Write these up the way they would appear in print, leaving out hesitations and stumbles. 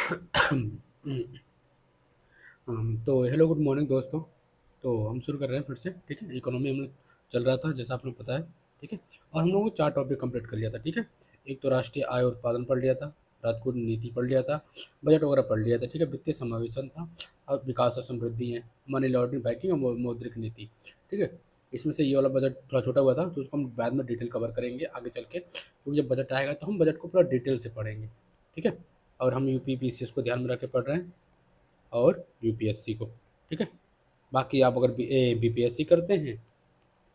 तो hello good morning दोस्तों। तो हम शुरू कर रहे हैं फिर से, ठीक है। इकोनॉमी हम लोग चल रहा था जैसा आपने पता है, ठीक है। और हम लोगों ने 4 टॉपिक कंप्लीट कर लिया था, ठीक है। एक तो राष्ट्रीय आय और उत्पादन पढ़ लिया था, राजकोट नीति पढ़ लिया था, बजट वगैरह पढ़ लिया था, ठीक है। वित्तीय समावेशन था, और विकास और समृद्धि है, मनी लॉन्ड्रिंग, बैंकिंग और मौद्रिक नीति, ठीक है। इसमें से ये वाला बजट थोड़ा छोटा हुआ था, तो उसको हम बाद में डिटेल कवर करेंगे आगे चल के, क्योंकि जब बजट आएगा तो हम बजट को पूरा डिटेल से पढ़ेंगे, ठीक है। और हम यूपी पीसीएस को ध्यान में रख के पढ़ रहे हैं, और यूपीएससी को, ठीक है। बाकी आप अगर बीपीएससी करते हैं,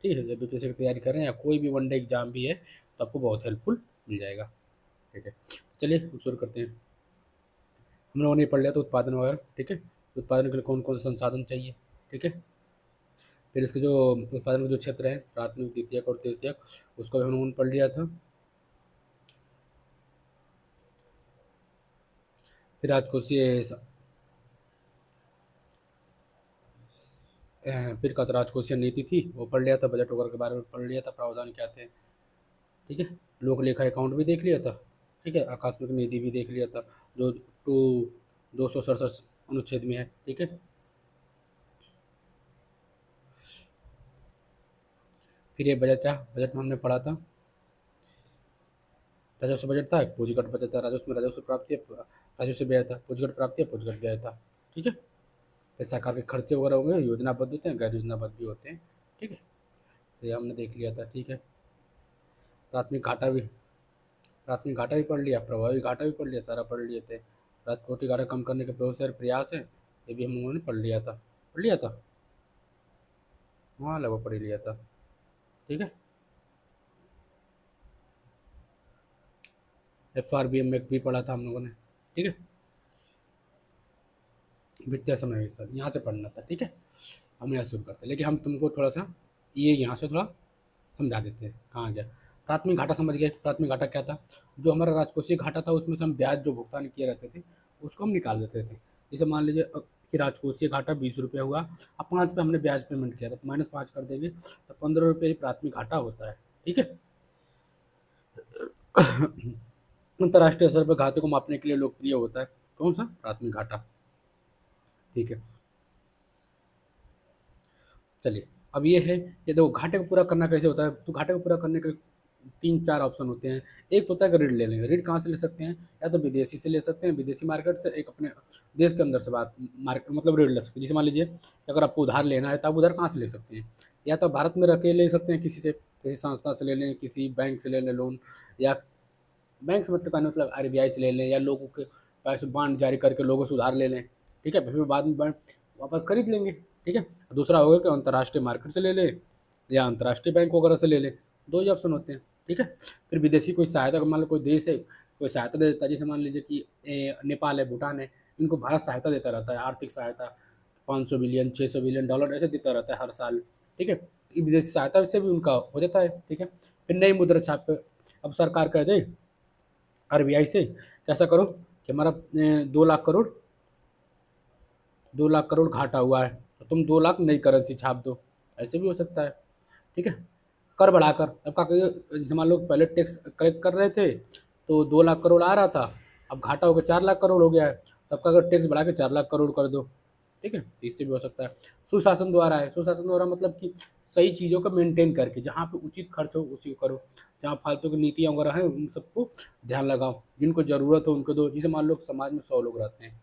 ठीक है, जब बीपीएससी की तैयारी कर रहे हैं या कोई भी वनडे एग्जाम भी है, तो आपको बहुत हेल्पफुल मिल जाएगा, ठीक है। चलिए हम शुरू करते हैं। हम लोगों ने पढ़ लिया तो उत्पादन वगैरह, ठीक है। उत्पादन के लिए कौन कौन से संसाधन चाहिए, ठीक है। फिर इसके जो उत्पादन के जो क्षेत्र हैं, प्राथमिक, द्वितीयक और तृतीयक, उसको भी हम लोगों ने पढ़ लिया था। फिर राजकोषीय फिर का तो राजकोषीय नीति थी, वो पढ़ लिया था। बजट वगैरह के बारे में पढ़ लिया था, प्रावधान क्या थे, ठीक है। लोक लेखा अकाउंट भी देख लिया था, ठीक है। आकस्मिक निधि भी देख लिया था, जो टू 267 अनुच्छेद में है, ठीक है। फिर ये बजट था, बजट में हमने पढ़ा था राजस्व बजट था, एक पूंजीगत बजट था। राजस्व में राजस्व प्राप्ति है, राजस्व व्यय था, पूंजीगत प्राप्ति है, पूंजीगत व्यय था, ठीक है। फिर सरकार के खर्चे वगैरह होंगे, योजनाबद्ध होते हैं, गैर योजनाबद्ध भी होते हैं, ठीक है। तो ये हमने देख लिया था, ठीक है। प्राथमिक घाटा भी, प्राथमिक घाटा भी पढ़ लिया, प्रभावी घाटा भी पढ़ लिया, सारा पढ़ लिए थे। राजकोषीय घाटा कम करने के बहुत सारे प्रयास हैं, ये भी हम लोगों ने पढ़ लिया था, पढ़ लिया था, हाँ लगभग पढ़ ही लिया था, ठीक है। एफ आर बी एम भी पढ़ा था हम लोगों ने, ठीक है। वित्तीय समावेशन यहाँ से पढ़ना था, ठीक है। हम यहाँ शुरू करते हैं, लेकिन हम तुमको थोड़ा सा ये यहाँ से थोड़ा समझा देते हैं कहाँ गया। प्राथमिक घाटा समझ गए। प्राथमिक घाटा क्या था? जो हमारा राजकोषीय घाटा था, उसमें से हम ब्याज जो भुगतान किए रहते थे, उसको हम निकाल देते थे। जैसे मान लीजिए कि राजकोषीय घाटा 20 रुपये हुआ, अब 5 पे हमने ब्याज पेमेंट किया था, तो -5 कर देंगे, तो 15 रुपये ही प्राथमिक घाटा होता है, ठीक है। अंतर्राष्ट्रीय स्तर पर घाटे को मापने के लिए लोकप्रिय होता है कौन सा? प्राथमिक घाटा, ठीक है। चलिए, अब ये है, ये देखो घाटे को पूरा करना कैसे होता है। तो घाटे को पूरा करने के 3-4 ऑप्शन होते हैं। एक तो होता है कि ऋण ले लेंगे। ऋण कहाँ से ले सकते हैं? या तो विदेशी से ले सकते हैं, विदेशी मार्केट से, एक अपने देश के अंदर से बात मार्केट मतलब ऋण ले सकते हैं। जैसे मान लीजिए कि अगर आपको उधार लेना है, तो आप उधार कहाँ से ले सकते हैं? या तो भारत में रह के ले सकते हैं, किसी से, किसी संस्था से ले लें, किसी बैंक से ले लें लोन, या बैंक से मतलब कहने मतलब आरबीआई से ले लें, या लोगों के पैसे बॉन्ड जारी करके लोगों से उधार ले लें, ठीक है। फिर बाद में बॉन्ड वापस खरीद लेंगे, ठीक है। दूसरा होगा कि अंतर्राष्ट्रीय मार्केट से ले लें, या अंतर्राष्ट्रीय बैंक वगैरह से ले लें। 2 ही ऑप्शन होते हैं, ठीक है। फिर विदेशी कोई सहायता, मान लो कोई देश है, कोई सहायता दे देता है, जैसे मान लीजिए कि नेपाल है, भूटान है, इनको भारत सहायता देता रहता है, आर्थिक सहायता 500 बिलियन, 600 बिलियन डॉलर ऐसे देता रहता है हर साल, ठीक है। विदेशी सहायता से भी उनका हो जाता है, ठीक है। फिर नई मुद्रा छाप, अब सरकार कह दे आरबीआई से, कैसा करो कि हमारा 2 लाख करोड़, 2 लाख करोड़ घाटा हुआ है, तो तुम 2 लाख नई करेंसी छाप दो, ऐसे भी हो सकता है, ठीक है। कर बढ़ाकर, अब क्या करिए, जैसे मान लो पहले टैक्स कलेक्ट कर रहे थे, तो 2 लाख करोड़ आ रहा था, अब घाटा होकर 4 लाख करोड़ हो गया है, तब का अगर टैक्स बढ़ा के 4 लाख करोड़ कर दो, ठीक है, तो इससे भी हो सकता है। सुशासन द्वारा है, सुशासन द्वारा मतलब कि सही चीज़ों को मेंटेन करके, जहाँ पे उचित खर्च हो उसी को करो, जहाँ फालतू की नीतियाँ वगैरह हैं उन सबको ध्यान लगाओ, जिनको ज़रूरत हो उनको दो। जैसे मान लो समाज में 100 लोग रहते हैं,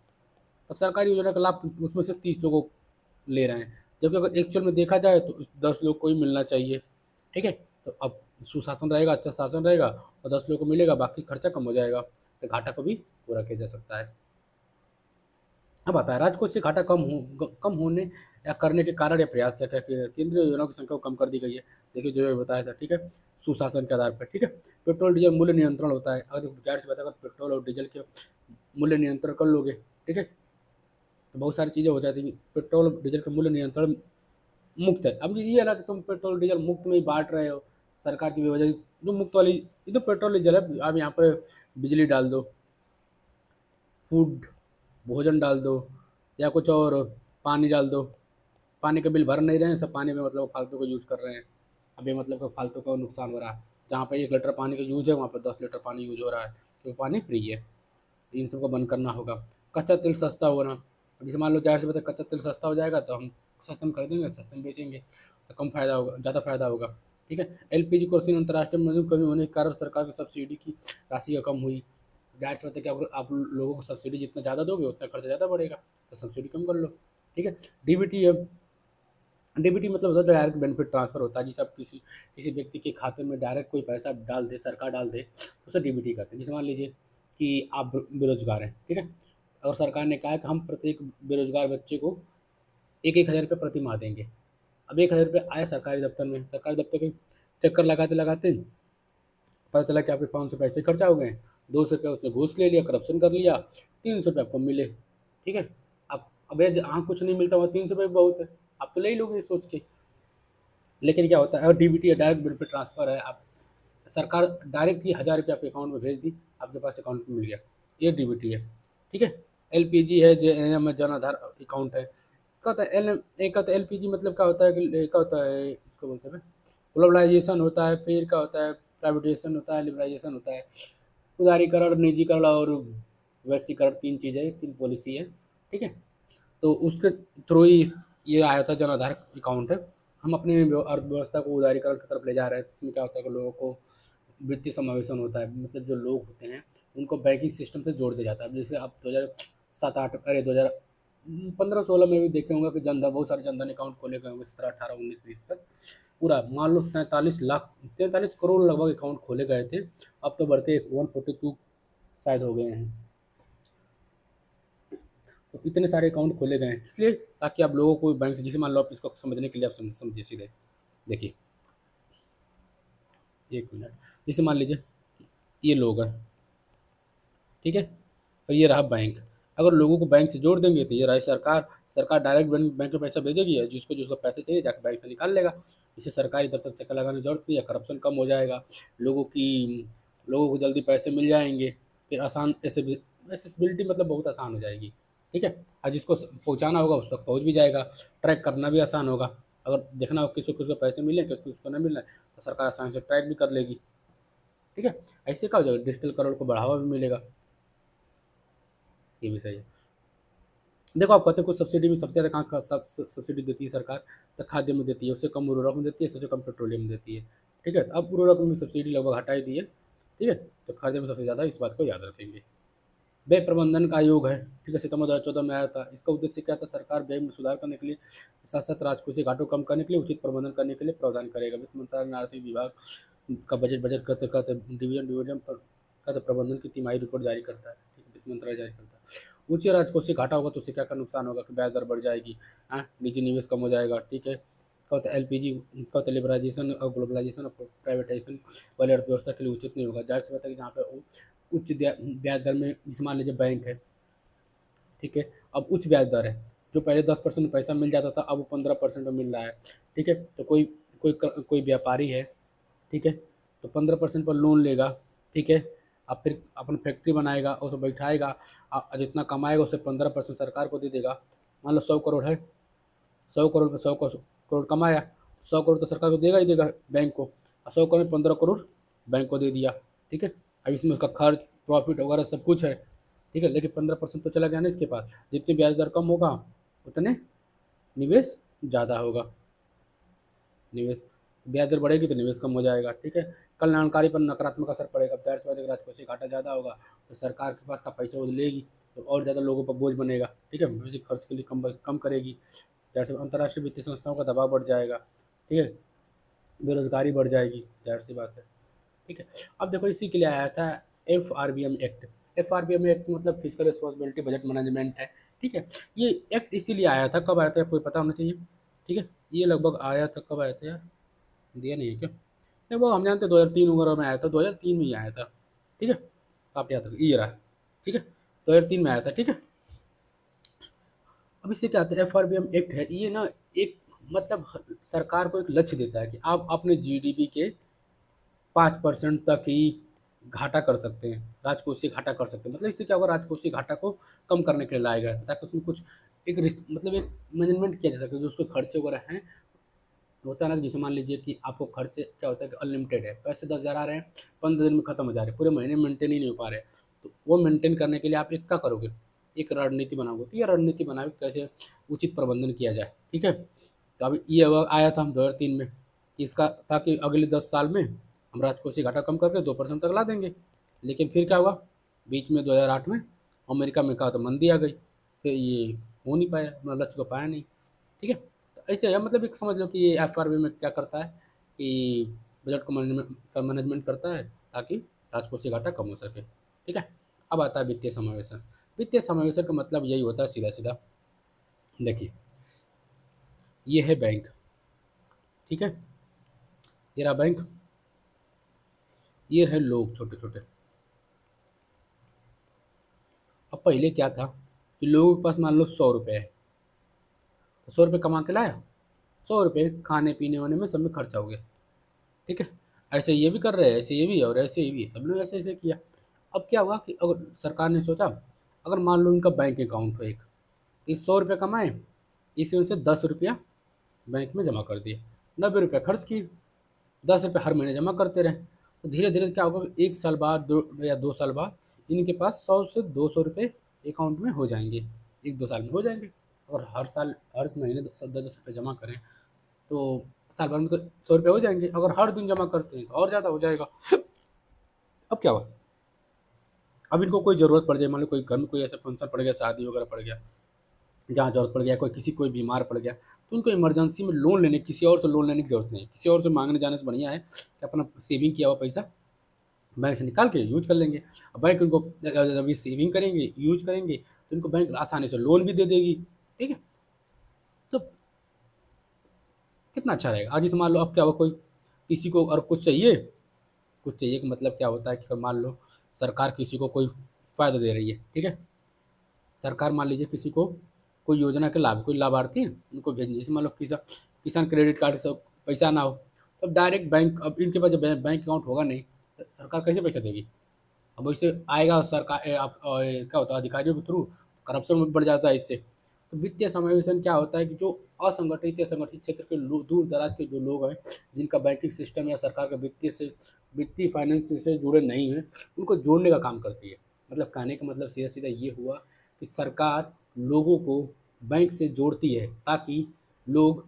तब सरकारी योजना का लाभ उसमें से 30 लोगों को ले रहे हैं, जबकि अगर एक्चुअल में देखा जाए तो 10 लोग को ही मिलना चाहिए, ठीक है। तो अब सुशासन रहेगा, अच्छा शासन रहेगा, और 10 लोगों को मिलेगा, बाकी खर्चा कम हो जाएगा, तो घाटा को भी पूरा किया जा सकता है। अब आता है राजकोषीय घाटा कम होने या करने के कारण या प्रयास क्या क्या किए। केंद्रीय योजनाओं की संख्या को कम कर दी गई है। देखिए जो ये बताया था, ठीक है, सुशासन के आधार पर, ठीक है। पेट्रोल डीजल मूल्य नियंत्रण होता है। अगर जाहिर सी बात है, अगर पेट्रोल और डीजल के मूल्य नियंत्रण कर लोगे, ठीक है, तो बहुत सारी चीज़ें हो जाती हैं। पेट्रोल और डीजल का मूल्य नियंत्रण मुक्त है। अब ये है ना कि तुम पेट्रोल डीजल मुफ्त में ही बांट रहे हो, सरकार की भी वजह, जो मुफ्त वाली, ये तो पेट्रोल डीजल है, आप यहाँ पे बिजली डाल दो, फूड भोजन डाल दो, या कुछ और, पानी डाल दो। पानी का बिल भर नहीं रहे हैं, सब पानी में मतलब फालतू का यूज़ कर रहे हैं। अब ये मतलब कि फालतू का नुकसान हो रहा है। जहाँ पे 1 लीटर पानी का यूज़ है, वहाँ पे 10 लीटर पानी यूज़ हो रहा है, तो पानी फ्री है। इन सबको बंद करना होगा। कच्चा तेल सस्ता होना, अब जैसे मान लो ज़ाहिर सी बात है कच्चा तेल सस्ता हो जाएगा तो हम सस्ते में खरीदेंगे, सस्ते में बेचेंगे, तो कम फ़ायदा होगा, ज़्यादा फ़ायदा होगा। ठीक है, एलपीजी क्रोसिंग अंतर्राष्ट्रीय मंजूर कमी होने के कारण सरकार की सब्सिडी की राशि का कम हुई। ज़ाहिर सी बात है कि आप लोगों को सब्सिडी जितना ज़्यादा दोगे उतना खर्चा ज़्यादा बढ़ेगा, तो सब्सिडी कम कर लो। ठीक है, डीबीटी है, डीबीटी मतलब होता है डायरेक्ट बेनिफिट ट्रांसफर होता है, जिसे आप किसी किसी व्यक्ति के खाते में डायरेक्ट कोई पैसा डाल दे, सरकार डाल दे, तो उसे डीबीटी कहते हैं। जैसे मान लीजिए कि आप बेरोजगार हैं, ठीक है, और सरकार ने कहा है कि हम प्रत्येक बेरोजगार बच्चे को 1,000 रुपये प्रति माह देंगे। अब 1,000 रुपये आए सरकारी दफ्तर में, सरकारी दफ्तर के चक्कर लगाते लगाते पता चला कि आपके 500 पैसे खर्चा हो गए, 200 रुपये उसने घूस ले लिया, करप्शन कर लिया, 300 रुपये आपको मिले। ठीक है, आप अब हाँ कुछ नहीं मिलता, वहाँ 300 रुपये बहुत है, आप तो ले ही लोगे सोच के। लेकिन क्या होता है, और डीबीटी है डायरेक्ट बेनिफिट ट्रांसफर है, आप सरकार डायरेक्ट ही 1,000 रुपये आपके अकाउंट में भेज दी, आपके पास अकाउंट में मिल गया, ये डीबीटी है। ठीक है, एलपीजी है, जेएनएम है, जन आधार अकाउंट है। क्या होता है एल एक होता है एलपीजी, मतलब क्या होता है कि क्या होता है इसको बोलते हैं ग्लोबलाइजेशन होता है, फिर क्या होता है प्राइवेटाइजेशन होता है, लिबराइजेशन होता है, उदारीकरण, निजीकरण और वैश्वीकरण, 3 चीज़ें, 3 पॉलिसी है। ठीक है, तो उसके थ्रू ही ये आया था जन आधार अकाउंट है। हम अपनी अर्थव्यवस्था को उदारीकरण की तरफ ले जा रहे हैं। इसमें क्या होता है कि लोगों को वित्तीय समावेशन होता है, मतलब जो लोग होते हैं उनको बैंकिंग सिस्टम से जोड़ दिया जाता है। जैसे आप 2007-8 अरे 2015-16 में भी देखे होंगे कि जनधन, बहुत सारे जनधन अकाउंट खोले गए होंगे, 17, 18, 19, 20 तक पूरा मान लो 43 करोड़ लगभग अकाउंट खोले गए थे। अब तो बढ़ के 142 शायद हो गए हैं। तो इतने सारे अकाउंट खोले गए हैं इसलिए ताकि आप लोगों को बैंक से, जैसे मान लो आप इसको समझने के लिए आप समझिए सीधे, देखिए 1 मिनट, जैसे मान लीजिए ये लोग हैं, ठीक है, और ये रहा बैंक। अगर लोगों को बैंक से जोड़ देंगे तो ये रही सरकार, सरकार डायरेक्ट बैंक में पैसा भेजेगी, या जिसको जिसको पैसे चाहिए जाकर बैंक से निकाल लेगा। इससे सरकारी दफ्तर चक्कर लगाने की जरूरत नहीं है, करप्शन कम हो जाएगा, लोगों को जल्दी पैसे मिल जाएंगे, फिर आसान एसेसिबिलिटी मतलब बहुत आसान हो जाएगी। ठीक है, और जिसको पहुँचाना होगा उस तक पहुँच भी जाएगा, ट्रैक करना भी आसान होगा। अगर देखना हो किसी को पैसे मिले किसको किसको नहीं मिल रहा है, तो सरकार आसानी से ट्रैक भी कर लेगी। ठीक है, ऐसे क्या हो जाएगा, डिजिटल करोड़ को बढ़ावा भी मिलेगा, ये भी सही है। देखो आप कहते हैं कुछ सब्सिडी में सबसे ज़्यादा कहाँ का सब्सिडी देती है सरकार, तो खाद्य में देती है, उससे कम उर्वरक में देती है, सबसे कम पेट्रोलियम में देती है। ठीक है, तो अब उर्वरक में भी सब्सिडी लगभग हटा ही दी है। ठीक है, तो खाद्य में सबसे ज़्यादा, इस बात को याद रखेंगे। व्यय प्रबंधन का आयोग है, ठीक है, सितंबर 2014 में आया था। इसका उद्देश्य क्या था, सरकार व्यय में सुधार करने के लिए, साथ साथ राजकोषीय घाटों को कम करने के लिए उचित प्रबंधन करने के लिए प्रावधान करेगा। वित्त मंत्रालय ने आर्थिक विभाग का बजट करते करते डिवीजन पर का प्रबंधन की तिमाही रिपोर्ट जारी करता है। ठीक है, वित्त मंत्रालय जारी करता है। उच्च राजकोषीय घाटा होगा तो उससे क्या क्या नुकसान होगा कि ब्याज दर बढ़ जाएगी, हाँ, निजी निवेश कम हो जाएगा। ठीक है, क्या होता है एलपीजी, क्या होता है लिबराइजेशन और ग्लोबलाइजेशन और प्राइवेटाइजेशन वाली अर्थव्यवस्था के लिए उचित नहीं होगा। जाहिर सी बात है कि जहाँ पे उच्च ब्याज दर में, जैसे मान लीजिए बैंक है, ठीक है, अब उच्च ब्याज दर है, जो पहले 10% पैसा मिल जाता था अब वो 15% में मिल रहा है। ठीक है, तो कोई व्यापारी है, ठीक है, तो 15% पर लोन लेगा। ठीक है, अब फिर अपन फैक्ट्री बनाएगा, उसे बैठाएगा, जितना कमाएगा उससे 15% सरकार को दे देगा। मान लो 100 करोड़ है, 100 करोड़ पर 100 करोड़ कमाया, 100 करोड़ तो सरकार को देगा ही देगा बैंक को, और 100 करोड़ में 15 करोड़ बैंक को दे दिया। ठीक है, अब इसमें उसका खर्च प्रॉफिट वगैरह सब कुछ है। ठीक है, लेकिन 15% तो चला गया ना इसके पास। जितनी ब्याज दर कम होगा उतने निवेश ज़्यादा होगा, निवेश ब्याज दर बढ़ेगी तो निवेश कम हो जाएगा। ठीक है, कल्याणकारी पर नकारात्मक असर पड़ेगा। जाहिर सी बात है राजकोषीय घाटा ज़्यादा होगा तो सरकार के पास का पैसा वो लेगी तो और ज़्यादा लोगों पर बोझ बनेगा। ठीक है, भविष्य खर्च के लिए कम करेगी। जाहिर सी अंतर्राष्ट्रीय वित्तीय संस्थाओं का दबाव बढ़ जाएगा। ठीक है, बेरोजगारी बढ़ जाएगी, जाहिर सी बात है। ठीक है, अब देखो इसी के लिए आया था FRBM एक्ट। FRBM एक्ट मतलब फिजिकल रिस्पॉन्सिबिलिटी बजट मैनेजमेंट है। ठीक है, ये एक्ट इसीलिए आया था, कब आया था आपको पता होना चाहिए। ठीक है, ये लगभग आया था, कब आया था यार, दिया नहीं है क्या, नहीं वो हम जानते हैं 2003 वगैरह में आया था, 2003 में ही आया था। ठीक है, तो आप याद रखिए ये रहा। ठीक है, 2003 में आया था। ठीक है, अब इससे क्या आता है, FRBM एक्ट है ये ना, एक मतलब सरकार को एक लक्ष्य देता है कि आप अपने GDP के 5% तक ही घाटा कर सकते हैं, राजकोषीय घाटा कर सकते हैं। मतलब इससे क्या होगा, राजकोषीय घाटा को कम करने के लिए लाया गया था ताकि उसमें कुछ मतलब एक मैनेजमेंट किया जा सके, जो उसके खर्चे वगैरह हैं। होता है ना, जैसे मान लीजिए कि आपको खर्चे क्या होता है कि अनलिमिटेड है, पैसे 10,000 आ रहे हैं, 15 दिन में खत्म हो जा रहे हैं, पूरे महीने मेंटेन ही नहीं हो पा रहे, तो वो मेंटेन करने के लिए आप एक क्या करोगे, एक रणनीति बनानी होती है, रणनीति बना के कैसे उचित प्रबंधन किया जाए। ठीक है, तो अभी ये आया था 2003 में कि इसका था कि अगले 10 साल में हम राजकोषीय घाटा कम करके 2% तक ला देंगे। लेकिन फिर क्या हुआ, बीच में 2008 में अमेरिका में कहा तो मंदी आ गई, फिर ये हो नहीं पाया, अपना लक्ष्य को पाया नहीं। ठीक है, तो ऐसे है, मतलब एक समझ लो कि ये एफआरबी में क्या करता है कि बजट को मैनेजमेंट करता है ताकि राजकोषीय घाटा कम हो सके। ठीक है, अब आता है वित्तीय समावेशन। वित्तीय समावेशन का मतलब यही होता है सीधा सीधा, देखिए ये है बैंक। ठीक है, ये रहा बैंक, ये है लोग छोटे छोटे। अब पहले क्या था कि लोगों के पास मान लो 100 रुपये है, तो 100 रुपये कमा के लाया, 100 रुपये खाने पीने होने में सब में खर्चा हो गया। ठीक है, ऐसे ये भी कर रहे हैं, ऐसे ये भी और ऐसे ये भी, सब ने ऐसे ऐसे किया। अब क्या हुआ कि अगर सरकार ने सोचा, अगर मान लो इनका बैंक अकाउंट हो एक, तो 100 रुपये कमाए, इसमें से 10 रुपया बैंक में जमा कर दिए, 90 रुपये खर्च किए, 10 रुपये हर महीने जमा करते रहे। तो धीरे धीरे क्या होगा, 1 साल बाद 2 या 2 साल बाद इनके पास 100 से 200 रुपये अकाउंट में हो जाएंगे, 1-2 साल में हो जाएंगे। और हर साल हर महीने 10-10 रुपये जमा करें तो साल भर में तो 100 रुपये हो जाएंगे। अगर हर दिन जमा करते हैं तो और ज़्यादा हो जाएगा। अब क्या हुआ, अब इनको कोई ज़रूरत पड़ जाए, मान लो कोई घर में कोई ऐसा फंक्शन पड़ गया, शादी वगैरह पड़ गया, जहाँ ज़रूरत पड़ गया, कोई बीमार पड़ गया, तो उनको इमरजेंसी में लोन लेने, किसी और से लोन लेने की ज़रूरत नहीं है। किसी और से मांगने जाने से बढ़िया है कि अपना सेविंग किया हुआ पैसा बैंक से निकाल के यूज कर लेंगे। अब बैंक उनको जब ये सेविंग करेंगे, यूज करेंगे, तो इनको बैंक आसानी से लोन भी दे देगी। ठीक है, तो कितना अच्छा रहेगा। आज जैसे मान लो अब क्या हुआ, कोई किसी को और कुछ चाहिए कि मतलब क्या होता है कि मान लो सरकार किसी को कोई फ़ायदा दे रही है। ठीक है, सरकार मान लीजिए किसी को कोई योजना के लाभ, कोई लाभार्थी हैं उनको भेजनी, जैसे मान लो किसान क्रेडिट कार्ड से पैसा ना हो, तो अब डायरेक्ट बैंक, अब इनके पास जब बैंक अकाउंट होगा नहीं तो सरकार कैसे पैसा देगी। अब वैसे आएगा सरकार क्या होता है अधिकारियों के थ्रू, करप्शन बढ़ जाता है इससे। तो वित्तीय समावेशन क्या होता है कि जो असंगठित या संगठित क्षेत्र के दूर दराज के जो लोग हैं, जिनका बैंकिंग सिस्टम या सरकार का वित्तीय फाइनेंस से जुड़े नहीं हैं, उनको जोड़ने का काम करती है। मतलब कहने का मतलब सीधा सीधा ये हुआ कि सरकार लोगों को बैंक से जोड़ती है ताकि लोग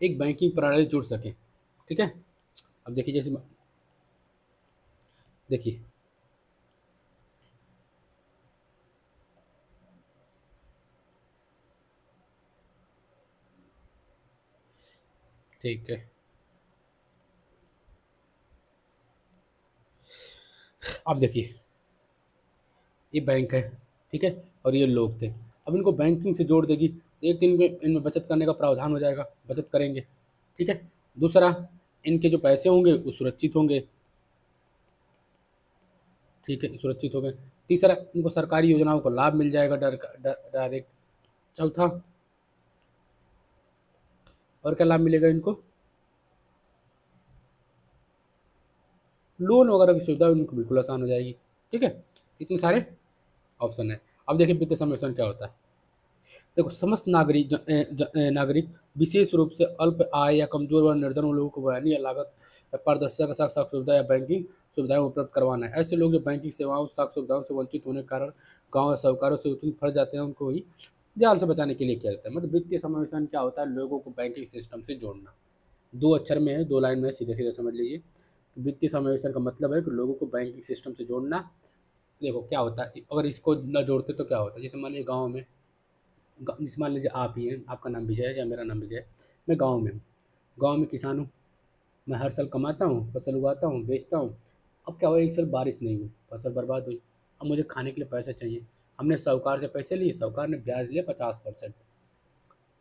एक बैंकिंग प्रणाली से जुड़ सकें। ठीक है, अब देखिए जैसे देखिए ठीक है, अब देखिए ये बैंक है। ठीक है, और ये लोग थे। अब इनको बैंकिंग से जोड़ देगी तो एक दिन में इनमें बचत करने का प्रावधान हो जाएगा, बचत करेंगे। ठीक है, दूसरा इनके जो पैसे होंगे वो सुरक्षित होंगे। ठीक है, सुरक्षित हो गए। तीसरा इनको सरकारी योजनाओं का लाभ मिल जाएगा डायरेक्ट। चौथा और क्या लाभ मिलेगा इनको, लोन वगैरह की सुविधा उनको बिल्कुल आसान हो जाएगी। ठीक है, इतने सारे ऑप्शन है। अब देखिए वित्तीय समावेशन क्या होता है। देखो समस्त नागरिक विशेष रूप से अल्प आय या कमजोर व निर्धन लोगों को बयानी या लागत या पारदर्शिता के साथ साथ सुविधा या बैंकिंग सुविधाएं उपलब्ध करवाना है। ऐसे लोग जो बैंकिंग सेवाओं साख सुविधाओं से वंचित होने के कारण गाँव या साहूकारों से उत्पन्न फंस जाते हैं, उनको ही जाल से बचाने के लिए किया जाता है। मतलब वित्तीय समावेशन क्या होता है, लोगों को बैंकिंग सिस्टम से जोड़ना। 2 अक्षर में है, 2 लाइन में है, सीधे सीधे समझ लीजिए। वित्तीय समावेशन का मतलब है कि लोगों को बैंकिंग सिस्टम से जोड़ना। देखो क्या होता है, अगर इसको न जोड़ते तो क्या होता है, जैसे मान लीजिए गाँव में, जैसे मान लीजिए आप ही हैं, आपका नाम विजय है या मेरा नाम विजय है, मैं गाँव में हूँ, गाँव में किसान हूँ, मैं हर साल कमाता हूँ, फसल उगाता हूँ, बेचता हूँ। अब क्या हुआ, एक साल बारिश नहीं हुई, फसल बर्बाद हुई। अब मुझे खाने के लिए पैसे चाहिए, हमने साहूकार से पैसे लिए, साहूकार ने ब्याज लिया 50%।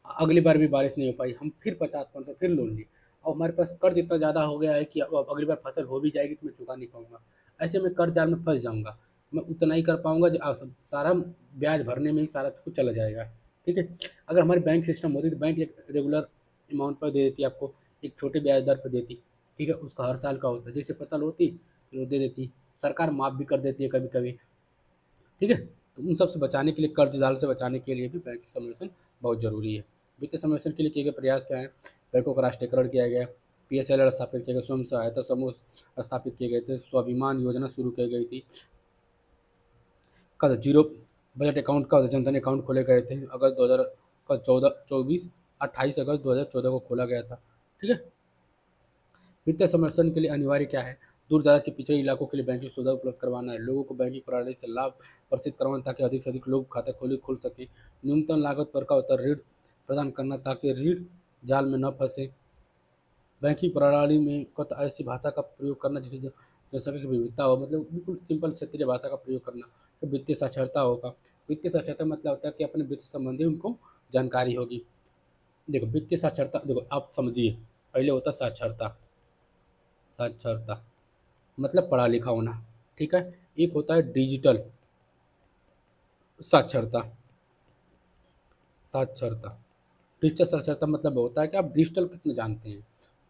अगली बार भी बारिश नहीं हो पाई, हम फिर 50% फिर लोन लिए। और हमारे पास कर्ज इतना ज़्यादा हो गया है कि अब अगली बार फसल हो भी जाएगी तो मैं चुका नहीं पाऊंगा। ऐसे में कर्ज जाल में फंस जाऊंगा, मैं उतना ही कर पाऊंगा जो सारा ब्याज भरने में ही सारा कुछ चला जाएगा। ठीक है, अगर हमारी बैंक सिस्टम होती तो बैंक एक रेगुलर अमाउंट पर दे देती आपको, एक छोटे ब्याज दर पर देती। ठीक है, उसका हर साल का होता है, जैसे फसल होती फिर वो दे देती, सरकार माफ़ भी कर देती है कभी कभी। ठीक है, तो उन सब से बचाने के लिए, कर्ज जाल से बचाने के लिए भी बैंक समावेशन बहुत ज़रूरी है। वित्तीय समावेशन के लिए किए गए प्रयास क्या हैं, बैंकों का राष्ट्रीयकरण किया गया, पीएसएल स्थापित किया गया, स्वयं सहायता समूह स्थापित किए गए थे, स्वाभिमान योजना शुरू की गई थी, का जीरो बजट अकाउंट का जनधन अकाउंट खोले गए थे अगस्त 2000 का 28 अगस्त 2014 को खोला गया था। ठीक है। वित्तीय समर्थन के लिए अनिवार्य क्या है? दूर दराज के पिछड़े इलाकों के लिए बैंकिंग सुविधा उपलब्ध करवाना है, लोगों को बैंकिंग प्रणाली से लाभ प्रसारित करवाना ताकि अधिक से अधिक लोग खाता खोल सके, न्यूनतम लागत पर का होता ऋण प्रदान करना ताकि ऋण जाल में न फंसे, बैंकिंग प्रणाली में कत ऐसी भाषा का प्रयोग करना जिससे जनसंख्या की विविधता हो, मतलब बिल्कुल सिंपल क्षेत्रीय भाषा का प्रयोग करना। तो वित्तीय साक्षरता होगा। वित्तीय साक्षरता मतलब होता है कि अपने वित्त संबंधी उनको जानकारी होगी। देखो वित्तीय साक्षरता, देखो आप समझिए, पहले होता साक्षरता, साक्षरता मतलब पढ़ा लिखा होना। ठीक है। एक होता है डिजिटल साक्षरता, साक्षरता डिजिटल साक्षरता मतलब होता है कि आप डिजिटल कितने जानते हैं।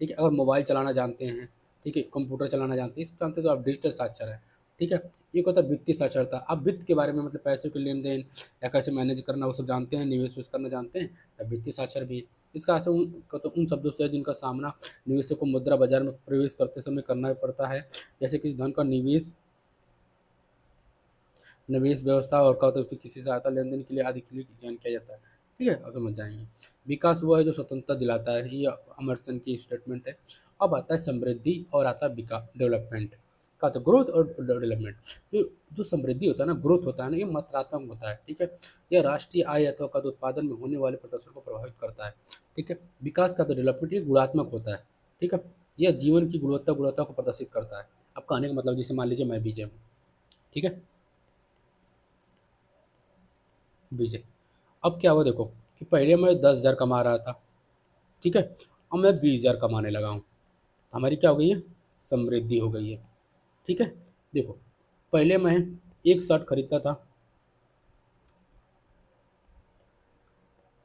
ठीक है। अगर मोबाइल चलाना जानते हैं, ठीक है, कंप्यूटर चलाना जानते हैं, इस जानते हैं तो आप डिजिटल साक्षर हैं। ठीक है। एक होता है वित्तीय साक्षरता, आप वित्त के बारे में मतलब पैसे के लेन देन या कैसे मैनेज करना वो सब जानते हैं, निवेश करना जानते हैं, या वित्तीय साक्षर भी। इसका अर्थ उन शब्दों से है जिनका सामना निवेशक को मुद्रा बाजार में प्रवेश करते समय करना पड़ता है, जैसे किसी धन का निवेश, निवेश व्यवस्था और का होता है उसकी किसी सहायता लेन देन के लिए आदि के लिए ज्ञान किया जाता है। ठीक है। अब समझ जाएंगे। विकास वो है जो स्वतंत्रता दिलाता है, ये अमरसन की स्टेटमेंट है। अब आता है समृद्धि और आता है विकास, डेवलपमेंट का, तो ग्रोथ और डेवलपमेंट। जो जो समृद्धि होता है ना, ग्रोथ होता है ना, ये मात्रात्मक होता है। ठीक है। यह राष्ट्रीय आय अथवा का उत्पादन में होने वाले प्रदर्शन को प्रभावित करता है। ठीक है। विकास का तो डेवलपमेंट ये गुणात्मक होता है। ठीक है। यह जीवन की गुणवत्ता को प्रदर्शित करता है। अब कहने का मतलब जैसे मान लीजिए मैं विजय हूँ। ठीक है। विजय, अब क्या हुआ देखो कि पहले मैं 10,000 कमा रहा था। ठीक है। अब मैं 20,000 कमाने लगा हूँ। हमारी क्या हो गई है? समृद्धि हो गई है। ठीक है। देखो पहले मैं एक शर्ट खरीदता था,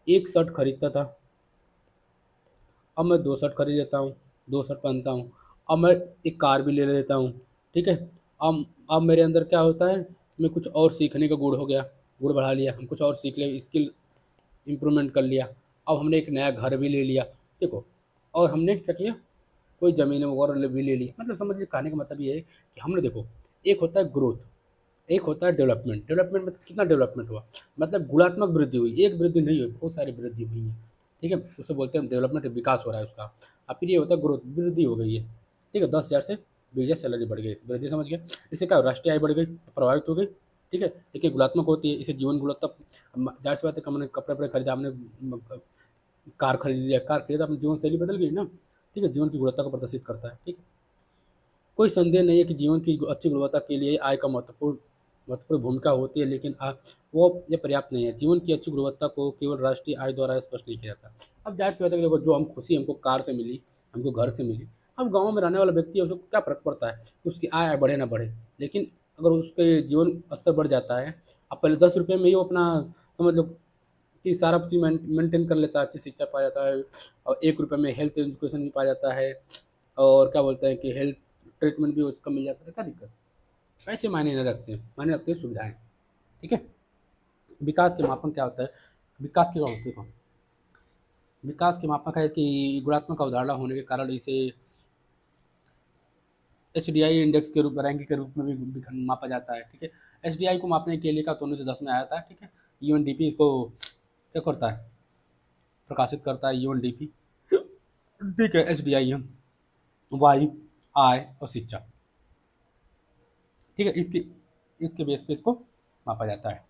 एक शर्ट खरीदता था, अब मैं 2 शर्ट खरीद लेता हूँ, 2 शर्ट पहनता हूँ। अब मैं एक कार भी ले लेता हूँ। ठीक है। अब मेरे अंदर क्या होता है, मैं कुछ और सीखने का गुण हो गया, गुण बढ़ा लिया, हम कुछ और सीख ले, स्किल इम्प्रूवमेंट कर लिया। अब हमने एक नया घर भी ले लिया। देखो, और हमने क्या किया, कोई ज़मीन वगैरह भी ले ली। मतलब समझ लीजिए कहने का मतलब ये है कि हमने देखो, एक होता है ग्रोथ, एक होता है डेवलपमेंट। डेवलपमेंट में कितना डेवलपमेंट हुआ, मतलब गुणात्मक वृद्धि हुई, एक वृद्धि नहीं हुई, बहुत सारी वृद्धि हुई है। ठीक है। उसे बोलते हैं डेवलपमेंट, विकास हो रहा है उसका। अब फिर ये होता है ग्रोथ, वृद्धि हो गई है। ठीक है। 10,000 से 20,000 सैलरी बढ़ गई, वृद्धि समझ गया। इससे क्या हो, राष्ट्रीय आय बढ़ गई, प्रभावित हो गई। ठीक है। देखिए गुणात्मक होती है, इसे जीवन गुणवत्ता, जाहिर सी बात है, हमने कपड़े वपड़े खरीदा, हमने कार खरीद लिया, कार खरीदा, अपनी जीवन शैली बदल गई ना। ठीक है। जीवन की गुणवत्ता को प्रदर्शित करता है। ठीक है। कोई संदेह नहीं है कि जीवन की अच्छी गुणवत्ता के लिए आय का महत्वपूर्ण भूमिका होती है, लेकिन वो ये पर्याप्त नहीं है। जीवन की अच्छी गुणवत्ता को केवल राष्ट्रीय आय द्वारा स्पष्ट नहीं किया जाता। अब जाहिर सी बात है कि देखो, जो हम खुशी हमको कार से मिली, हमको घर से मिली, अब गाँव में रहने वाला व्यक्ति है उसको क्या फ़र्क पड़ता है कि उसकी आय बढ़े ना बढ़े। लेकिन अगर उसके जीवन स्तर बढ़ जाता है, अब पहले 10 रुपये में ही वो अपना समझ लो कि सारा चीज़ मेंटेन कर लेता है, अच्छी शिक्षा पा जाता है, और 1 रुपये में हेल्थ एजुकेशन भी पा जाता है, और क्या बोलते हैं कि हेल्थ ट्रीटमेंट भी उसका मिल जाता है। क्या दिक्कत? पैसे मायने नहीं रखते हैं, मायने रखते हैं सुविधाएं। ठीक है। विकास के मापन क्या होता है? विकास की देखो, विकास के मापक है कि गुणात्मक अवधारणा होने के कारण इसे HDI इंडेक्स के रूप, रैंक के रूप में भी मापा जाता है। ठीक है। HDI को मापने के लिए का 1910 में आया था। ठीक है। UNDP इसको क्या करता है, प्रकाशित करता है, UNDP। ठीक है। HDI हम वायु, आय और शिक्षा। ठीक है। इसके इसके बेस पे इसको मापा जाता है।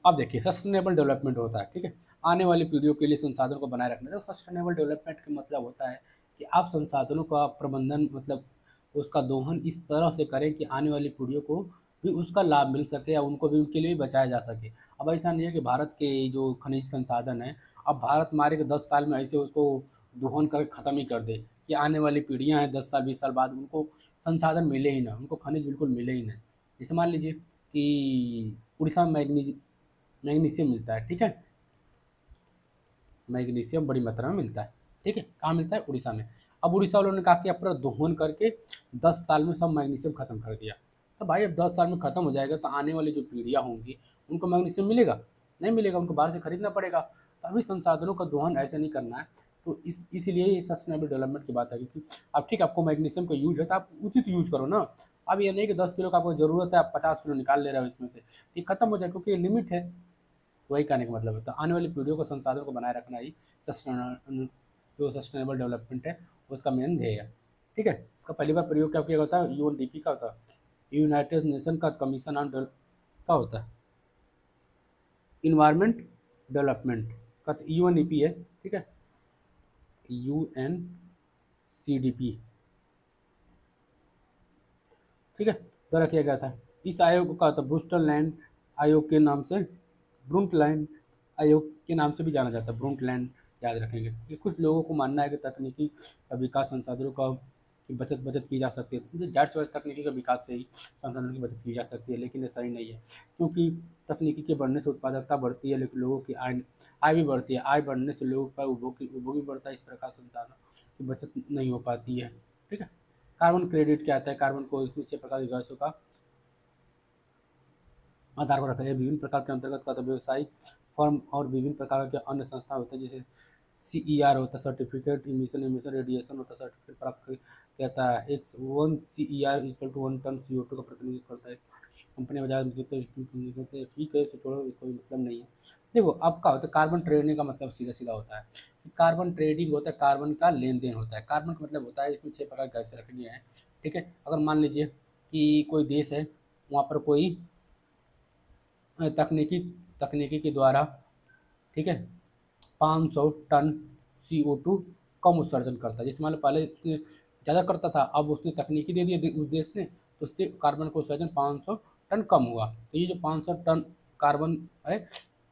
अब देखिए सस्टेनेबल डेवलपमेंट होता है। ठीक है। आने वाली पीढ़ियों के लिए संसाधनों को बनाए रखना। तो सस्टेनेबल डेवलपमेंट का मतलब होता है कि आप संसाधनों का प्रबंधन, मतलब उसका दोहन इस तरह से करें कि आने वाली पीढ़ियों को भी उसका लाभ मिल सके, या उनको भी, उनके लिए भी बचाया जा सके। अब ऐसा नहीं है कि भारत के जो खनिज संसाधन है, अब भारत मारे के 10 साल में ऐसे उसको दोहन करके ख़त्म ही कर दे कि आने वाली पीढ़ियाँ हैं 10 साल 20 साल बाद उनको संसाधन मिले ही ना, उनको खनिज बिल्कुल मिले ही नहीं। जैसे मान लीजिए कि उड़ीसा में मैग्नीशियम मिलता है। ठीक है। मैग्नीशियम बड़ी मात्रा में मिलता है। ठीक है। कहाँ मिलता है? उड़ीसा में। अब उड़ीसा वालों ने कहा कि पूरा दोहन करके 10 साल में सब मैग्नीशियम खत्म कर दिया। तो भाई अब 10 साल में खत्म हो जाएगा तो आने वाली जो पीढ़ियाँ होंगी उनको मैग्नीशियम मिलेगा? नहीं मिलेगा, उनको बाहर से खरीदना पड़ेगा। तो अभी संसाधनों का दोहन ऐसे नहीं करना है। तो इसीलिए ये सस्टेनेबल डेवलपमेंट की बात है, क्योंकि अब ठीक है, आपको मैग्नीशियम का यूज है तो आप उचित यूज करो ना। अब ये नहीं कि 10 किलो का आपको ज़रूरत है, आप 50 किलो निकाल ले रहे हो इसमें से, ये खत्म हो जाए, क्योंकि ये लिमिट है। वही कहने का मतलब है। तो आने वाली पीढ़ियों को संसाधनों को बनाए रखना ही जो सस्टेनेबल डेवलपमेंट है उसका मेन ध्येय है। ठीक है, इसका पहली बार प्रयोग क्या किया होता है, यूएनडीपी का होता है, यूनाइटेड नेशन का कमीशन ऑन का होता है इन्वायरमेंट डेवलपमेंट का, यूएनईपी है। ठीक है, यूएनसीडीपी, ठीक है, द्वारा किया गया था। इस आयोग का था ब्रूस्टरलैंड आयोग के नाम से, ब्रुंटलैंड आयोग के नाम से भी जाना जाता है, ब्रुंटलैंड, याद रखेंगे। ये कुछ लोगों को मानना है कि तकनीकी का विकास संसाधनों का की बचत की जा सकती है, तो जाहिर सी बात है, तकनीकी का विकास से ही संसाधनों की बचत की जा सकती है, लेकिन ये सही नहीं है, क्योंकि तकनीकी के बढ़ने से उत्पादकता बढ़ती है, लेकिन लोगों की आय भी बढ़ती है, आय बढ़ने से लोगों का उपभोग भी बढ़ता है, इस प्रकार संसाधनों की बचत नहीं हो पाती है। ठीक है, कार्बन क्रेडिट क्या आता है, कार्बन को इसमें 6 प्रकार की गैसों का आधार पर रखा है, विभिन्न प्रकार के अंतर्गत का व्यवसायिक फर्म और विभिन्न प्रकार के अन्य संस्था होते हैं, जैसे CER होता है, सर्टिफिकेट इमिशन रेडिएशन होता है, सर्टिफिकेट प्राप्त करता है। एक 1 CER = 1 टन CO2 का प्रतिनिधित्व करता है। कंपनी बाजार में ठीक है, छोड़ो, कोई मतलब नहीं है। देखो अब क्या होता है, कार्बन ट्रेडिंग का मतलब सीधा सीधा होता है कि कार्बन ट्रेडिंग होता है, कार्बन का लेन देन होता है। कार्बन का मतलब होता है, इसमें 6 प्रकार कैसे रखे गए हैं। ठीक है, अगर मान लीजिए कि कोई देश है, वहाँ पर कोई तकनीकी तकनीकी के द्वारा, ठीक है, 500 टन CO2 कम उत्सर्जन करता है। जैसे मान लो पहले उसने ज़्यादा करता था, अब उसने तकनीकी दे दी उस देश ने, तो उससे कार्बन का उत्सर्जन 500 टन कम हुआ। तो ये जो 500 टन कार्बन है,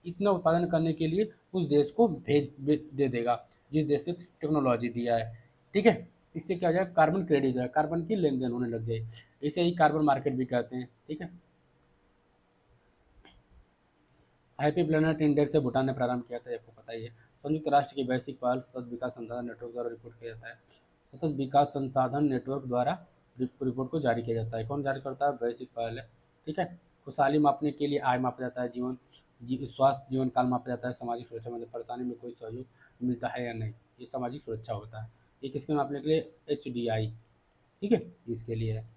इतना उत्पादन करने के लिए उस देश को दे देगा जिस देश ने टेक्नोलॉजी दिया है। ठीक है, इससे क्या हो जाएगा, कार्बन क्रेडिट जो है, कार्बन की लेन देन होने लग जाए। इसे ही कार्बन मार्केट भी कहते हैं। ठीक है, हैप्पी प्लेनेट इंडेक्स से भूटान ने प्रारंभ किया था, आपको पता ही है। संयुक्त राष्ट्र की वैश्विक पहल सतत विकास संसाधन नेटवर्क द्वारा रिपोर्ट किया जाता है। सतत विकास संसाधन नेटवर्क द्वारा रिपोर्ट को जारी किया जाता है। कौन जारी करता है, वैश्विक पहल है। ठीक है, खुशहाली मापने के लिए आय मापा जाता है, स्वास्थ्य जीवन काल मापा जाता है, सामाजिक सुरक्षा मतलब परेशानी में कोई सहयोग मिलता है या नहीं, ये सामाजिक सुरक्षा होता है। ये किसके मापने के लिए, HDI। ठीक है, इसके लिए है।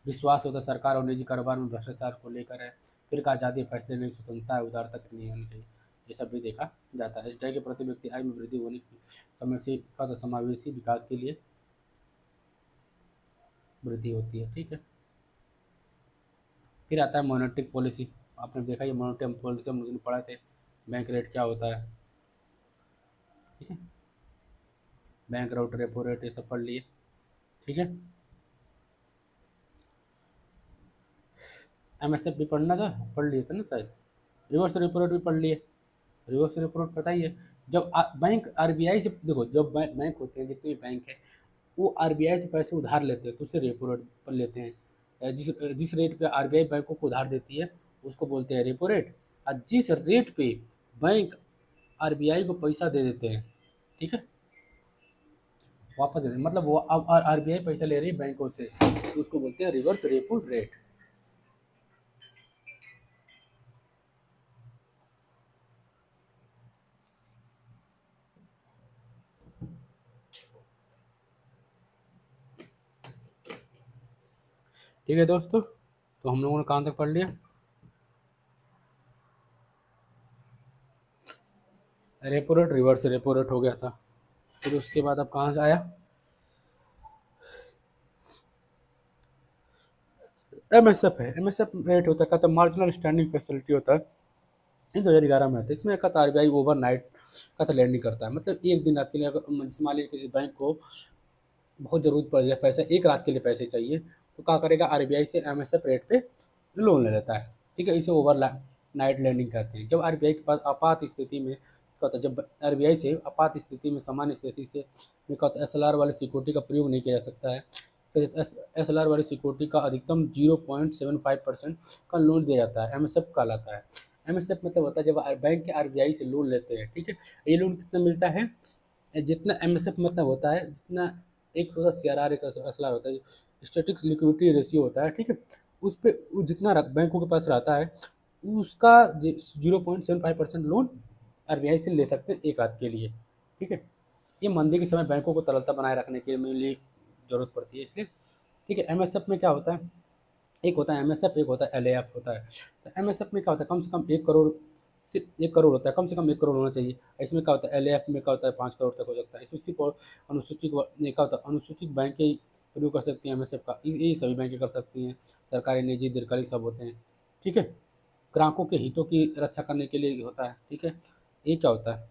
विश्वास होता है सरकार और निजी कारोबार में भ्रष्टाचार को लेकर है। फिर का आज़ादी, फैसले लेने की स्वतंत्रता है, उदारता कितनी होनी चाहिए, ये सब भी देखा जाता है। HDI के प्रति व्यक्ति आय में वृद्धि होने की समय से समावेशी विकास के लिए वृद्धि होती है। ठीक है, फिर आता है मॉनेटरी पॉलिसी। आपने देखा ये मॉनेटरी पॉलिसी हम लोगों ने पढ़ा थे, बैंक रेट क्या होता है। ठीक है, बैंक रेट, रेपो रेट, ये सब पढ़ लिए। ठीक है, MSF भी पढ़ना था, पढ़ लिए थे ना शायद। रिवर्स रेपो रेट भी पढ़ लिए। रिवर्स रेपो रेट पता ही है, जब बैंक RBI से, देखो जब बैंक होते हैं, जितने भी बैंक है, वो RBI से पैसे उधार लेते हैं, तो उसे रेपो रेट पर लेते हैं। जिस जिस रेट पे RBI बैंकों को उधार देती है उसको बोलते हैं रेपो रेट, और जिस रेट पे बैंक RBI को पैसा दे देते हैं, ठीक है, वापस दे देते हैं, मतलब वो अब RBI पैसा ले रही है बैंकों से, तो उसको बोलते हैं रिवर्स रेपो रेट। ठीक है दोस्तों, तो हम लोगों ने कहाँ तक पढ़ लिया, repo rate, reverse repo rate हो गया था। फिर उसके बाद अब कहाँ से आया, MSF है। MSF रेट होता है, कहता है मार्जिनल स्टैंडिंग फैसिलिटी होता है, ये 2011 में आता है। इसमें कहता है RBI ओवरनाइट कहता लैंडिंग करता है, मतलब एक दिन रात के लिए, अगर मान लीजिए किसी बैंक को बहुत ज़रूरत पड़ जाए पैसा, एक रात के लिए पैसे चाहिए, तो क्या करेगा, RBI से MSF रेट पे लोन ले लेता है। ठीक है, इसे ओवर नाइट लैंडिंग कहते हैं। जब RBI के पास आपात स्थिति में कहता है, जब RBI से आपात स्थिति में सामान्य स्थिति से में कहता है SLR वाली सिक्योरिटी का प्रयोग नहीं किया जा सकता है, तो SLR वाली सिक्योरिटी का अधिकतम 0.75% का लोन दिया जाता है, MSF कहलाता है। MSF मतलब होता है जब बैंक के RBI से लोन लेते हैं। ठीक है, ये लोन कितना मिलता है, जितना MSF मतलब होता है, जितना एक होता है CRR, एक SLR होता है, स्टैटिक लिक्विडिटी रेशियो होता है। ठीक है, उस पर जितना बैंकों के पास रहता है उसका 0.75% लोन RBI से ले सकते हैं एक रात के लिए। ठीक है, ये मंदी के समय बैंकों को तरलता बनाए रखने के लिए ज़रूरत पड़ती है, इसलिए ठीक है। एमएसएफ में क्या होता है, एक होता है एमएसएफ, एक होता है एलएएफ होता है। तो एमएसएफ में क्या होता है, कम से कम 1 करोड़, सिर्फ 1 करोड़ होता है, कम से कम 1 करोड़ होना चाहिए। इसमें क्या होता है, एलएएफ में क्या होता है 5 करोड़ तक हो सकता है। इसमें सिर्फ और अनुसूचित ये क्या होता है, अनुसूचित बैंकें प्रयोग कर सकती हैं एमएसएफ का, ये सभी बैंकें कर सकती हैं, सरकारी निजी दीर्घकालिक सब होते हैं। ठीक है। ग्राहकों के हितों की रक्षा करने के लिए होता है। ठीक है। ये क्या होता है,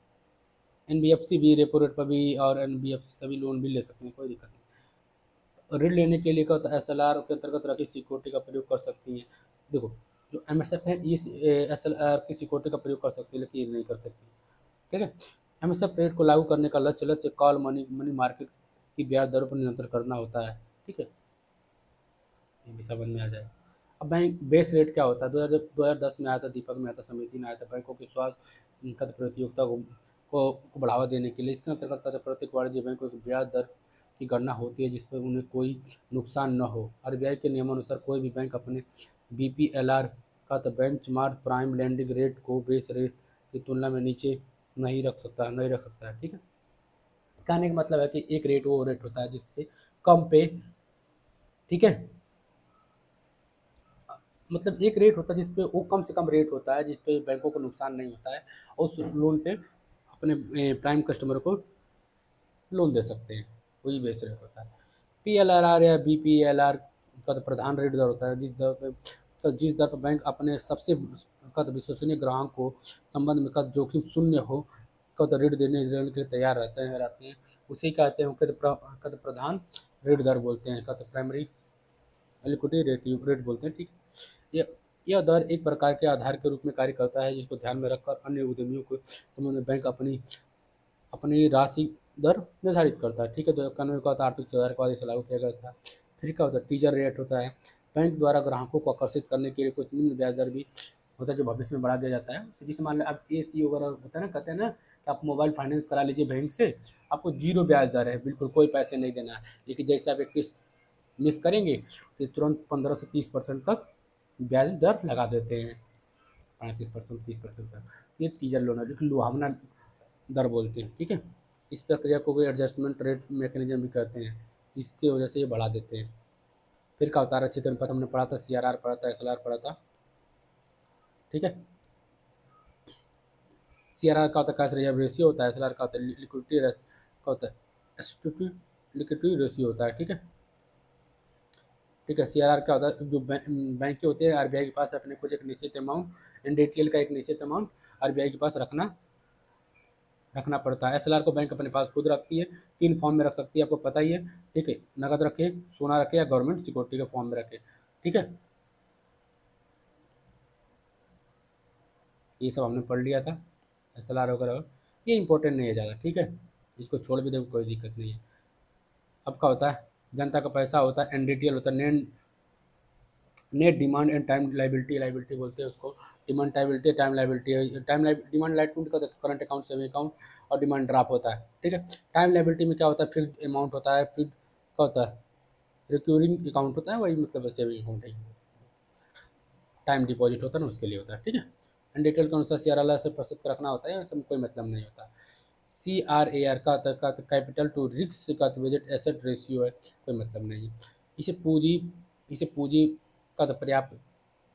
एनबीएफसी भी रेपो रेट पर भी और एनबीएफसी सभी लोन भी ले सकते हैं, कोई दिक्कत नहीं। ऋण लेने के लिए क्या होता है, एसएलआर के अंतर्गत रखी सिक्योरिटी का प्रयोग कर सकती हैं। देखो, जो एमएसएफ है ये एसएलआर की सिक्योरिटी का प्रयोग कर सकती है, लेकिन ये नहीं कर सकती। ठीक है। एमएसएफ रेट को लागू करने का लक्ष्य कॉल मनी मनी मार्केट की ब्याज दरों पर नियंत्रण करना होता है। ठीक है, ये भी समझ में आ जाए। अब बैंक बेस रेट क्या होता है, 2010 में आया था, दीपक में आया था, समिति में आया था, बैंकों की स्वास्थ्य प्रतियोगिता को बढ़ावा देने के लिए। इसके अंतर्गत कहते हैं, प्रत्येक वाणिज्य बैंकों की ब्याज दर की गणना होती है जिस पर उन्हें कोई नुकसान न हो। आरबीआई के नियमानुसार कोई भी बैंक अपने बीपीएलआर का बेंचमार्क प्राइम लैंडिंग रेट को बेस रेट की तुलना में नीचे नहीं रख सकता है। ठीक है। कहने का मतलब है कि एक रेट वो रेट होता है जिससे कम पे, ठीक है, मतलब एक रेट होता है जिसपे वो कम से कम रेट होता है जिसपे बैंकों को नुकसान नहीं होता है, और उस लोन पे अपने प्राइम कस्टमर को लोन दे सकते हैं, वही बेस रेट होता है। पीएलआर या बीपीएलआर का तो प्रधान रेट दर होता है जिस दर पर बैंक अपने सबसे विश्वसनीय ग्राहक को संबंध में जोखिम शून्य हो ऋण देने के लिए तैयार रहते हैं उसे कहते हैं प्रधान ऋण दर बोलते हैं, प्राइमरी लिक्विडिटी रेट बोलते हैं। ठीक है। यह दर एक प्रकार के आधार के रूप में कार्य करता है जिसको ध्यान में रखकर अन्य उद्यमियों के संबंध में बैंक अपनी अपनी राशि दर निर्धारित करता है। ठीक है। 2091 का आर्थिक सुधार के बाद इसे लागू किया गया था। फिर क्या होता है, टीजर रेट होता है, बैंक द्वारा ग्राहकों को आकर्षित करने के लिए कुछ निम्न ब्याज दर भी होता है जो भविष्य में बढ़ा दिया जाता है। जैसे मान लो आप एसी वगैरह होता है ना, कहते हैं ना कि आप मोबाइल फाइनेंस करा लीजिए बैंक से, आपको 0 ब्याज दर है, बिल्कुल कोई पैसे नहीं देना है। लेकिन जैसे आप एक किस्त मिस करेंगे तो तुरंत 15 से 30% तक ब्याज दर लगा देते हैं, 35%, 30% तक। ये टीजर लोन है, जो लुभावना दर बोलते हैं। ठीक है। इस प्रक्रिया को कोई एडजस्टमेंट रेट मैकेनिज्म भी कहते हैं, इसकी वजह से ये बढ़ा देते हैं। फिर क्या होता है, अच्छे अनुपात हमने पढ़ा था, सीआरआर पढ़ा था, एसएलआर पढ़ा था। ठीक है। सीआरआर का होता है कैश रिजर्व रेशियो होता है, एसएलआर का होता है लिक्विडिटी का होता है लिक्विडिटी रेशियो होता है। ठीक है। ठीक है। सीआरआर क्या होता है, जो बैंक के होते हैं आरबीआई के पास अपने कुछ एक निश्चित अमाउंट, एनडीटीएल का एक निश्चित अमाउंट आरबीआई के पास रखना पड़ता है। एसएलआर को बैंक अपने पास खुद रखती है, 3 फॉर्म में रख सकती है, आपको पता ही है। ठीक है। नकद रखे, सोना रखे, या गवर्नमेंट सिक्योरिटी के फॉर्म में रखे। ठीक है। ये सब हमने पढ़ लिया था, एसएलआर वगैरह, ये इंपॉर्टेंट नहीं है ज़्यादा। ठीक है। इसको छोड़ भी दे, कोई दिक्कत नहीं है। अब क्या होता है, जनता का पैसा होता है, एनडीटीएल होता है, net demand and time liability बोलते हैं उसको। Demand liability, time liability, demand liability का करंट अकाउंट, सेविंग अकाउंट और डिमांड ड्राफ्ट होता है। ठीक है। टाइम लाइबिलिटी में क्या होता है, फिक्स्ड अमाउंट होता है, फिक्स्ड क्या होता है, रिक्यूरिंग अकाउंट होता है, वही मतलब सेविंग अकाउंट है, टाइम डिपॉजिट होता है ना, उसके लिए होता है। ठीक है। एंड डिटेल के अनुसार सीआरआर से प्रस्तुत रखना होता है, इसमें कोई मतलब नहीं होता। CRAR का कैपिटल टू रिस्क का बजट एसेट रेशियो है, कोई मतलब नहीं। इसे पूंजी इसे पूंजी का पर्याप्त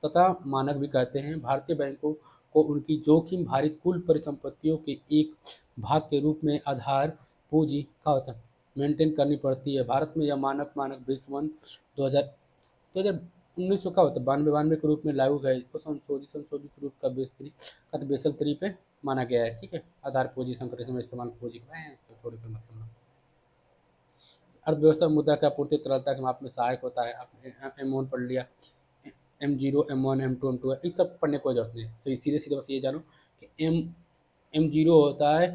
तथा मानक भी कहते हैं। भारतीय बैंकों को उनकी जोखिम भारित कुल परिसंपत्तियों के एक भाग के रूप में आधार पूंजी का होता है मेंटेन करनी पड़ती है। भारत में यह मानक विश्व 2019 का होता है 92 के रूप में लागू गया। इसको संशोधित रूप का बेसल 3 पे माना गया है। ठीक है। आधार पूंजी संरचना में इस्तेमाल पूंजी तो थोड़ी कोई मतलब नहीं। अर्थव्यवस्था मुद्रा की आपूर्ति तरलता के माप में सहायक होता है। आपने M1 पढ़ लिया, M0, M1, M2, M2 है, इस सब पढ़ने की कोई जरूरत नहीं। तो सीधे सीधे बस ये जानो कि M0 होता है,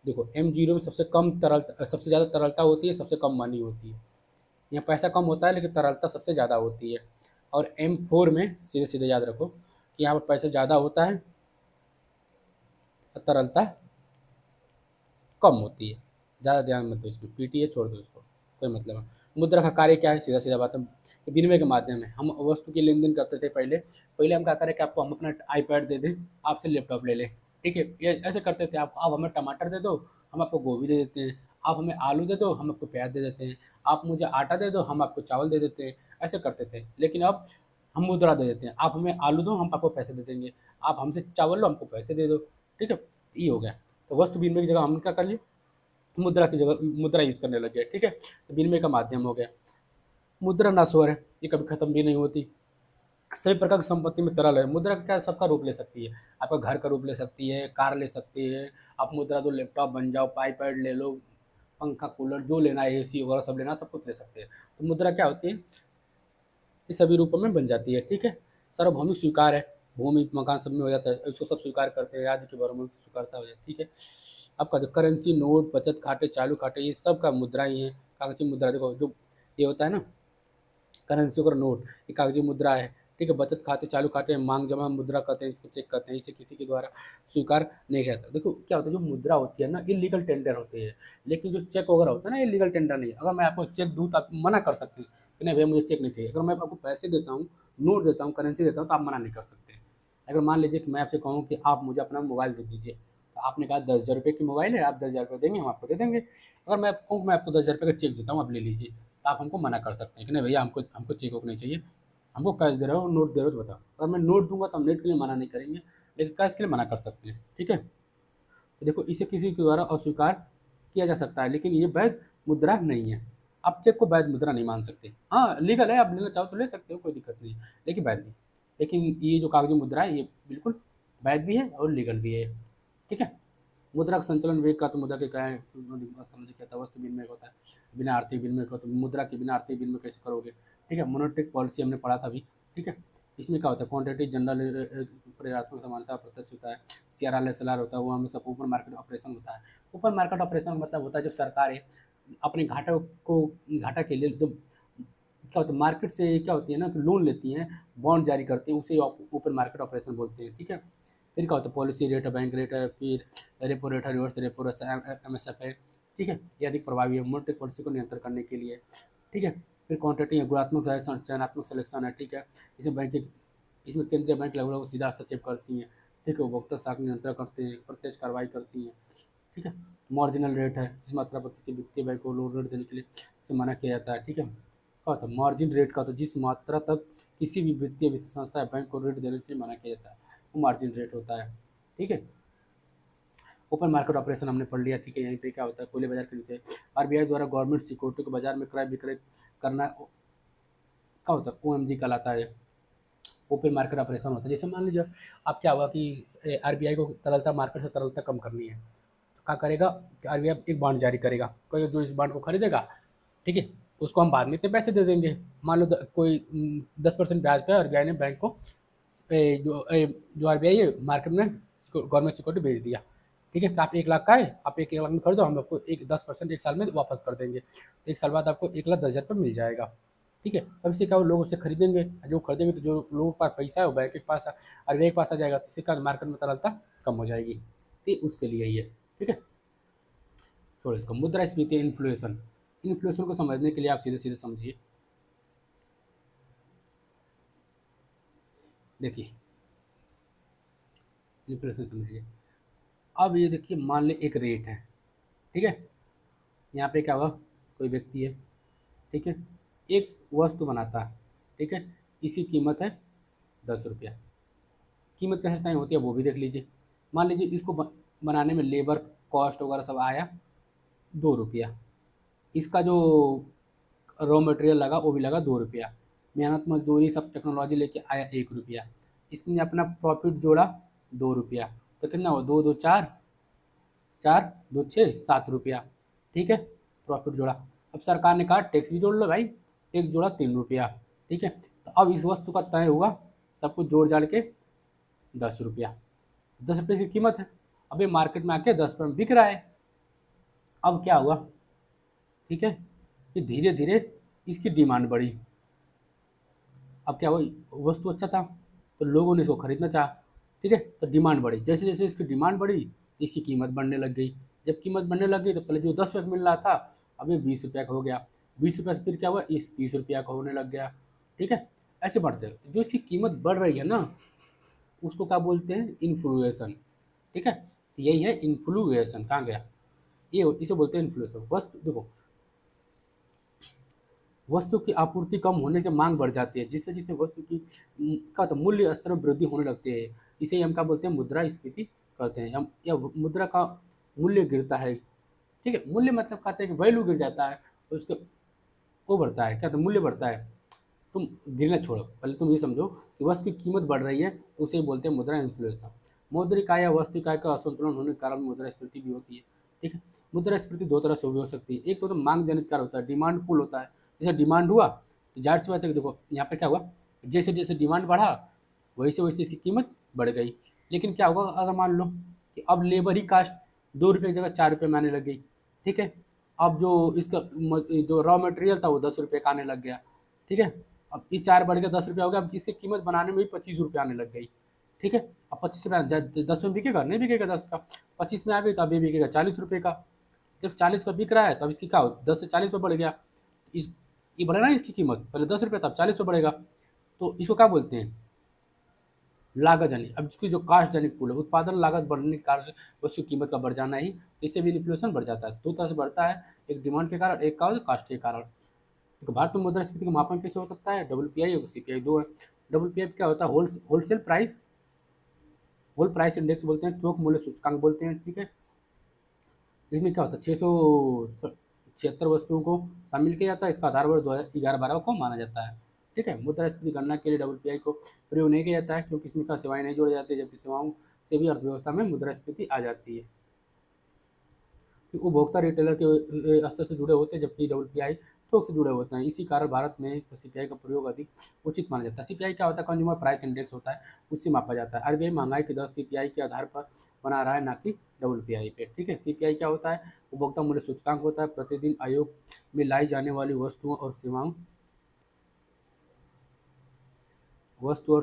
देखो M0 में सबसे ज़्यादा तरलता होती है, सबसे कम मनी होती है। यहाँ पैसा कम होता है लेकिन तरलता सबसे ज़्यादा होती है। और M4 में सीधे सीधे याद रखो कि यहाँ पर पैसा ज़्यादा होता है और तरलता कम होती है। ज़्यादा ध्यान मत दो इसमें, पीटीए छोड़ दो इसको, कोई मतलब है। मुद्रा का कार्य क्या है, सीधा सीधा बात है, विनिमय के माध्यम है। हम वस्तु की लेन देन करते थे पहले हम क्या करें कि आपको हम अपना आईपैड दे दें, आपसे लैपटॉप ले लें। ठीक है। ये ऐसे करते थे, आप हमें टमाटर दे दो, हम आपको गोभी दे देते हैं, आप हमें आलू दे दो, हम आपको प्याज दे देते हैं, आप मुझे आटा दे दो, हम आपको चावल दे देते हैं, ऐसे करते थे। लेकिन अब हम मुद्रा दे देते हैं, आप हमें आलू दो, हम आपको पैसे दे देंगे, आप हमसे चावल लो, हमको पैसे दे दो, ठीक है, ये हो गया। तो वस्तु विनिमय की जगह हमने क्या कर लिया, मुद्रा की जगह मुद्रा यूज करने लग गए, ठीक है, तो विनिमय का माध्यम हो गया। मुद्रा नश्वर है, ये कभी खत्म भी नहीं होती, सभी प्रकार की संपत्ति में तरल है। मुद्रा क्या सबका रूप ले सकती है, आपका घर का रूप ले सकती है, कार ले सकती है, आप मुद्रा दो लैपटॉप बन जाओ, पाईपैड ले लो, पंखा कूलर जो लेना है, एसी वगैरह सब लेना, सब कुछ ले सकते हैं। तो मुद्रा क्या होती है, ये सभी रूपों में बन जाती है, ठीक है। सार्वभौमिक स्वीकार है, भूमि मकान सब में हो जाता है, इसको सब स्वीकार करते हैं, आदि के बारे में स्वीकारता हो जाता है, ठीक है। आपका जो करेंसी नोट बचत खाते चालू खाते ये सब का मुद्रा ही है, कागजी मुद्रा। देखो जो ये होता है ना करेंसी और नोट, ये कागजी मुद्रा है, ठीक है। बचत खाते चालू खाते मांग जमा मुद्रा कहते हैं, इसको चेक करते हैं, इसे किसी के द्वारा स्वीकार नहीं किया जाता। देखो क्या होता है, जो मुद्रा होती है ना इलीगल टेंडर होती है, लेकिन जो चेक वगैरह होता है ना इलीगल टेंडर नहीं है। अगर मैं आपको चेक दूँ तो आप मना कर सकते हैं कि नहीं भैया मुझे चेक नहीं चाहिए। अगर मैं आपको पैसे देता हूँ, नोट देता हूँ, करेंसी देता हूँ, तो आप मना नहीं कर सकते। अगर मान लीजिए कि मैं आपसे कहूँ कि आप मुझे अपना मोबाइल दे दीजिए, तो आपने कहा 10,000 रुपये की मोबाइल है, आप 10,000 रुपये देंगे, हम आपको दे देंगे। अगर मैं कहूँ मैं आपको 10,000 रुपये का चेक देता हूँ, आप ले लीजिए, तो आप हमको मना कर सकते हैं कि नहीं भैया हमको हमको चेक वोक नहीं चाहिए, हमको कैश दे रहे हो, नोट दे रहे हो तो बताओ। अगर मैं नोट दूंगा तो हम नेट के लिए मना नहीं करेंगे, लेकिन कैश के लिए मना कर सकते हैं, ठीक है। तो देखो इसे किसी के द्वारा अस्वीकार किया जा सकता है, लेकिन ये वैध मुद्रा नहीं है। आप चेक को वैध मुद्रा नहीं मान सकते। हाँ लीगल है, आप लेना चाहो तो ले सकते हो, कोई दिक्कत नहीं है, लेकिन वैध नहीं। लेकिन ये जो कागजी मुद्रा है ये बिल्कुल वैध भी है और लीगल भी है, ठीक है। मुद्रा का संचलन वेग का तो मुद्रा के क्या है, समझ क्या था, वस्तु विनिमय होता है, बिना आर्थिक विनिमय को तो मुद्रा के बिना आर्थिक विनिमय कैसे करोगे, ठीक है। मोनेटरी पॉलिसी हमने पढ़ा था अभी, ठीक है। इसमें क्या होता है, क्वांटिटी जनरल प्रयात्मक समानता प्रत्यक्ष होता है, सीआरआर एसएलआर होता है, वो हमेशा ओपन मार्केट ऑपरेशन होता है। ओपन मार्केट ऑपरेशन मतलब होता है जब सरकारें अपने घाटा के लिए जब क्या होता है मार्केट से क्या होती है ना कि लोन लेती हैं, बॉन्ड जारी करती हैं, उसे ओपन मार्केट ऑपरेशन बोलते हैं, ठीक है। फिर क्या होता है, पॉलिसी रेट है, बैंक रेट है, फिर रेपो रेट है, रिवर्स रेपो रेट है, एमएसएफ है, ठीक है। ये अधिक प्रभावी है मॉनेटरी पॉलिसी को नियंत्रण करने के लिए, ठीक है। फिर क्वांटिटी है, गुणात्मक चयनात्मक सिलेक्शन है, ठीक है। इसमें बैंक इसमें केंद्रीय बैंक लगभग सीधा हस्तक्षेप करती हैं, ठीक है। उपभोक्ता साख नियंत्रण करते हैं, प्रत्यक्ष कार्रवाई करती हैं, ठीक है। मार्जिनल रेट है, जिस मात्रा पर किसी वित्तीय बैंक को लोन रेट देने के लिए इसे मना किया जाता है, ठीक है। क्या होता है मार्जिन रेट का, तो जिस मात्रा तक किसी भी वित्तीय संस्था या बैंक को रेट देने से मना किया जाता है वो मार्जिन रेट होता है, ठीक है। ओपन मार्केट ऑपरेशन हमने पढ़ लिया, ठीक है। यहीं पे क्या होता है, खुले बाजार के नीचे आरबीआई द्वारा गवर्नमेंट सिक्योरिटी को बाजार में क्रय विक्रय करना क्या होता है, ओएमजी कहलाता है। ओपन मार्केट ऑपरेशन होता है, जैसे मान लीजिए आप क्या हुआ कि आरबीआई को तरलता मार्केट से तरलता कम करनी है, तो क्या करेगा कि आरबीआई एक बॉन्ड जारी करेगा, कोई जो इस बॉन्ड को खरीदेगा, ठीक है, उसको हम बाद में इतने पैसे दे देंगे। मान लो कोई 10% ब्याज पे आरबीआई ने बैंक को जो आरबीआई है मार्केट में गवर्नमेंट सिक्योरिटी भेज दिया, ठीक है। आप 1 लाख का है, आप 1 लाख में खरीदो, हम आपको 10% 1 साल में वापस कर देंगे, 1 साल बाद आपको 1,10,000 पर मिल जाएगा, ठीक है। तब इससे क्या लोग उससे खरीदेंगे, जो खरीदेंगे तो जो लोगों के पास पैसा है वो बैंक के पास आरबीआई के पास आ जाएगा, इससे क्या मार्केट में तरलता कम हो जाएगी, तो उसके लिए ही है, ठीक है। छोड़ो इसको। मुद्रास्फीति इन्फ्लेशन, इन्फ्लेशन को समझने के लिए आप सीधे सीधे समझिए, देखिए इन्फ्लेशन समझिए। अब ये देखिए मान ले एक रेट है, ठीक है। यहाँ पे क्या हुआ, कोई व्यक्ति है, ठीक है, एक वस्तु बनाता है, ठीक है, इसकी कीमत है 10 रुपया। कीमत कैसे तय होती है वो भी देख लीजिए। मान लीजिए इसको बनाने में लेबर कॉस्ट वगैरह सब आया 2 रुपया, इसका जो रॉ मटेरियल लगा वो भी लगा 2 रुपया, मेहनत मजदूरी सब टेक्नोलॉजी लेके आया 1 रुपया, इसने अपना प्रॉफिट जोड़ा 2 रुपया, तो कितना हुआ, 2 2 4, 4 2 6 7 रुपया, ठीक है, प्रॉफिट जोड़ा। अब सरकार ने कहा टैक्स भी जोड़ लो भाई, टैक्स जोड़ा 3 रुपया, ठीक है। तो अब इस वस्तु का तय हुआ सब कुछ जोड़ जाड़ के 10 रुपया, 10 रुपये की कीमत है। अब ये मार्केट में आके 10 रुपये में बिक रहा है। अब क्या हुआ, ठीक है, कि धीरे धीरे इसकी डिमांड बढ़ी। अब क्या हुआ, वस्तु अच्छा था तो लोगों ने इसको खरीदना चाहा, ठीक है, तो डिमांड बढ़ी, जैसे जैसे इसकी डिमांड बढ़ी तो इसकी कीमत बढ़ने लग गई। जब कीमत बढ़ने लग गई तो पहले जो 10 रुपये का मिल रहा था अब ये 20 रुपया का हो गया, 20 रुपये से फिर क्या हुआ इस 30 रुपया का होने लग गया, ठीक है। ऐसे बढ़ते हैं जो इसकी कीमत बढ़ रही है ना उसको क्या बोलते हैं, इन्फ्लुएशन, ठीक है। तो यही है इन्फ्लुएशन, कहाँ गया, ये इसे बोलते हैं इन्फ्लेशन। वस्तु देखो, वस्तु की आपूर्ति कम होने से मांग बढ़ जाती है, जिससे जिससे वस्तु की का तो मूल्य स्तर में वृद्धि होने लगती है। इसे हम क्या बोलते हैं, मुद्रास्फीति करते हैं हम, या मुद्रा का मूल्य गिरता है। ठीक है, मूल्य मतलब कहते हैं कि वैल्यू गिर जाता है, तो उसके वो बढ़ता है, क्या तो मूल्य बढ़ता है। तुम गिरना छोड़ो, पहले तुम ये समझो कि वस्तु की कीमत बढ़ रही है, तो उसे बोलते हैं मुद्रा इन्फ्लेशन। मौद्रिक आय या वस्तु इकाई का असंतुलन होने के कारण मुद्रास्फीति भी होती है। ठीक है, मुद्रास्फीति दो तरह से भी हो सकती है। एक तो मांग जनित कारण होता है, डिमांड पुल होता है। जैसे डिमांड हुआ तो जाहिर सी बात है कि देखो यहाँ पे क्या हुआ, जैसे जैसे डिमांड बढ़ा वैसे वैसे इसकी कीमत बढ़ गई। लेकिन क्या होगा अगर मान लो कि अब लेबर ही कास्ट 2 रुपये की जगह 4 रुपये में आने लग गई। ठीक है, अब जो इसका जो रॉ मटेरियल था वो 10 रुपये का आने लग गया। ठीक है, अब ये 4 बढ़ गया 10 रुपया हो गया, अब इसकी कीमत बनाने में भी 25 रुपये आने लग गई। ठीक है, अब 25 रुपया 10 में बिकेगा नहीं, बिकेगा 10 का, 25 में आ गई तो अभी बिकेगा 40 रुपये का। जब 40 का बिक रहा है तब इसकी क्या हो, 10 से 40 पे बढ़ गया। इस ये बढ़ेगा ना इसकी कीमत, पहले 10 रुपये तब 40 पे बढ़ेगा। तो इसको क्या बोलते हैं, लागत जनित। अब इसकी जो कास्ट जनित पुल है, उत्पादन लागत बढ़ने के कारण वस्तु की कीमत का बढ़ जाना ही, इससे भी इन्फ्लेशन बढ़ जाता है। दो तरह से बढ़ता है, एक डिमांड के कारण, एक का कास्ट के कारण। तो भारत में मुद्रास्फीति का मापन कैसे हो सकता है, डब्ल्यूपीआई और सीपीआई दो है। डब्ल्यूपीआई क्या होता है, wholesale price, whole price index बोलते हैं, थोक मूल्य सूचकांक बोलते हैं। ठीक है, इसमें क्या होता है, 676 वस्तुओं को शामिल किया जाता है। इसका आधार वर्ष 2011-12 को माना जाता है। ठीक है, मुद्रास्फीति गणना के लिए डब्ल्यूपीआई को प्रयोग नहीं किया जाता है, क्योंकि इसमें का सेवाएं नहीं जोड़ी जाती, जबकि सेवाओं से भी अर्थव्यवस्था में मुद्रास्फीति आ जाती है। कि उपभोक्ता रिटेलर के स्तर से जुड़े होते हैं, जबकि डब्ल्यूपीआई थोक से जुड़े होते हैं। इसी कारण भारत में सीपीआई का प्रयोग अधिक उचित माना जाता है। सीपीआई क्या होता है, कंज्यूमर प्राइस इंडेक्स होता है, उससे मापा जाता है। आरबीआई महंगाई की दर सीपीआई के आधार पर बना रहा है, ना कि डब्ल्यूपीआई पे। ठीक है, सीपीआई क्या होता है, उपभोक्ता मूल्य सूचकांक होता है। प्रतिदिन आयोग में लाई जाने वाली वस्तुओं और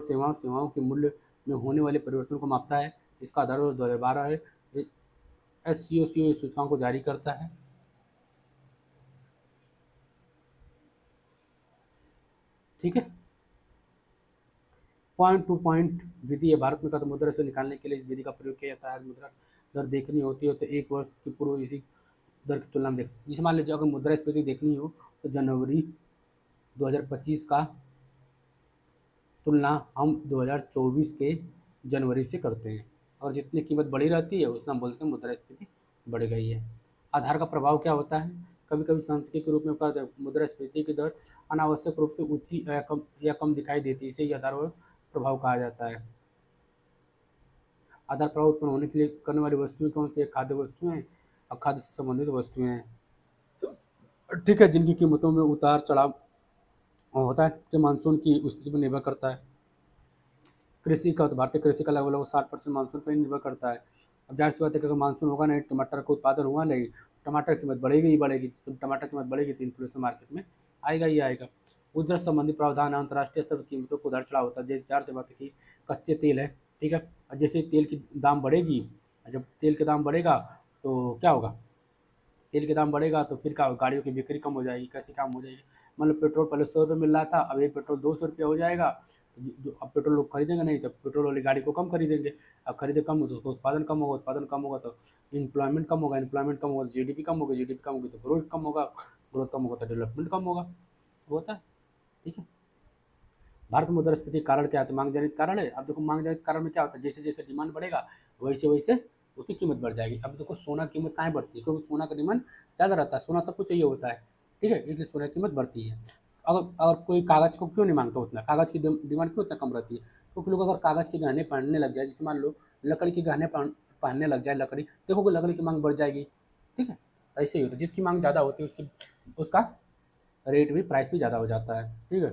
सेवाओं के मूल्य में होने वाले परिवर्तन को मापता है। इसका आधार वर्ष 2012 है। एससीओ सूचकांक को जारी करता है। ठीक है, पॉइंट टू पॉइंट विधि है। भारत में मुद्रा से निकालने के लिए इस विधि का प्रयोग किया जाता है। मुद्रा दर देखनी होती है तो एक वर्ष की पूर्व इसी दर की तुलना में देख, जैसे मान लीजिए अगर मुद्रास्फीति देखनी हो तो जनवरी 2025 का तुलना हम 2024 के जनवरी से करते हैं, और जितनी कीमत बढ़ी रहती है उतना हम बोलते हैं मुद्रास्फीति बढ़ गई है। आधार का प्रभाव क्या होता है, कभी कभी सांख्यिकी के रूप में कहते हैं मुद्रास्फीति की दर अनावश्यक रूप से ऊंची या कम दिखाई देती है, इसे ही आधार प्रभाव कहा जाता है। आधार प्रभाव उत्पन्न होने के लिए करने वाली वस्तुएं कौन सी है, खाद्य वस्तुएं और खाद्य से संबंधित वस्तुएं हैं। ठीक है, जिनकी कीमतों में उतार चढ़ाव होता है, जो मानसून की स्थिति पर निर्भर करता है। कृषि का तो भारतीय कृषि का लगभग 60% मानसून पर ही निर्भर करता है। अब जाहिर सी बात है कि अगर मानसून होगा नहीं, टमाटर का उत्पादन हुआ नहीं, टमाटर की कीमत बढ़ेगी ही बढ़ेगी। तो टमाटर की कीमत बढ़ेगी तो इन्फ्लेशन मार्केट में आएगा ही आएगा। उधर संबंधी प्रावधान अंतर्राष्ट्रीय स्तर पर कीमतों को उतार चढ़ाव होता है। जैसे जाहिर सी बात है कि कच्चे तेल है, ठीक है, और जैसे तेल की दाम बढ़ेगी, जब तेल के दाम बढ़ेगा तो क्या होगा, तेल के दाम बढ़ेगा तो फिर क्या होगा, गाड़ियों की बिक्री कम हो जाएगी। कैसे कम हो जाएगी, मतलब पेट्रोल पहले 100 रुपये मिल रहा था, अब ये पेट्रोल 200 रुपये हो जाएगा। तो जो अब पेट्रोल लोग खरीदेंगे नहीं, तो पेट्रोल वाली गाड़ी को कम खरीदेंगे। अब खरीदे कम हो तो उसको उत्पादन कम होगा, उत्पादन कम होगा तो इम्प्लॉयमेंट कम होगा, इम्प्लॉयमेंट कम होगा तो जीडीपी कम होगी, जीडीपी कम होगी तो ग्रोथ कम होगा, ग्रोथ कम होगा तो डेवलपमेंट कम होगा, होता है। ठीक है, भारत में मुद्रास्फीति के कारण क्या है, तो मांग जनित कारण है। अब देखो मांग जनित कारण में क्या होता है, जैसे जैसे डिमांड बढ़ेगा वैसे वैसे उसकी कीमत बढ़ जाएगी। अब देखो सोना की कीमत कहाँ बढ़ती है, क्योंकि सोना का डिमांड ज़्यादा रहता है, सोना सबको चाहिए होता है। ठीक है, इसलिए सोना की कीमत बढ़ती है। अगर कोई कागज़ को क्यों नहीं मांगता उतना, कागज़ की डिमांड क्यों उतना कम रहती है, क्योंकि लोग अगर कागज़ के गहने पहनने लग जाए, जैसे मान लो लकड़ी के गहने पहनने लग जाए, लकड़ी देखोगे लकड़ी की मांग बढ़ जाएगी। ठीक है, तो ऐसे ही होता है, जिसकी मांग ज़्यादा होती है उसका रेट भी, प्राइस भी ज़्यादा हो जाता है। ठीक है,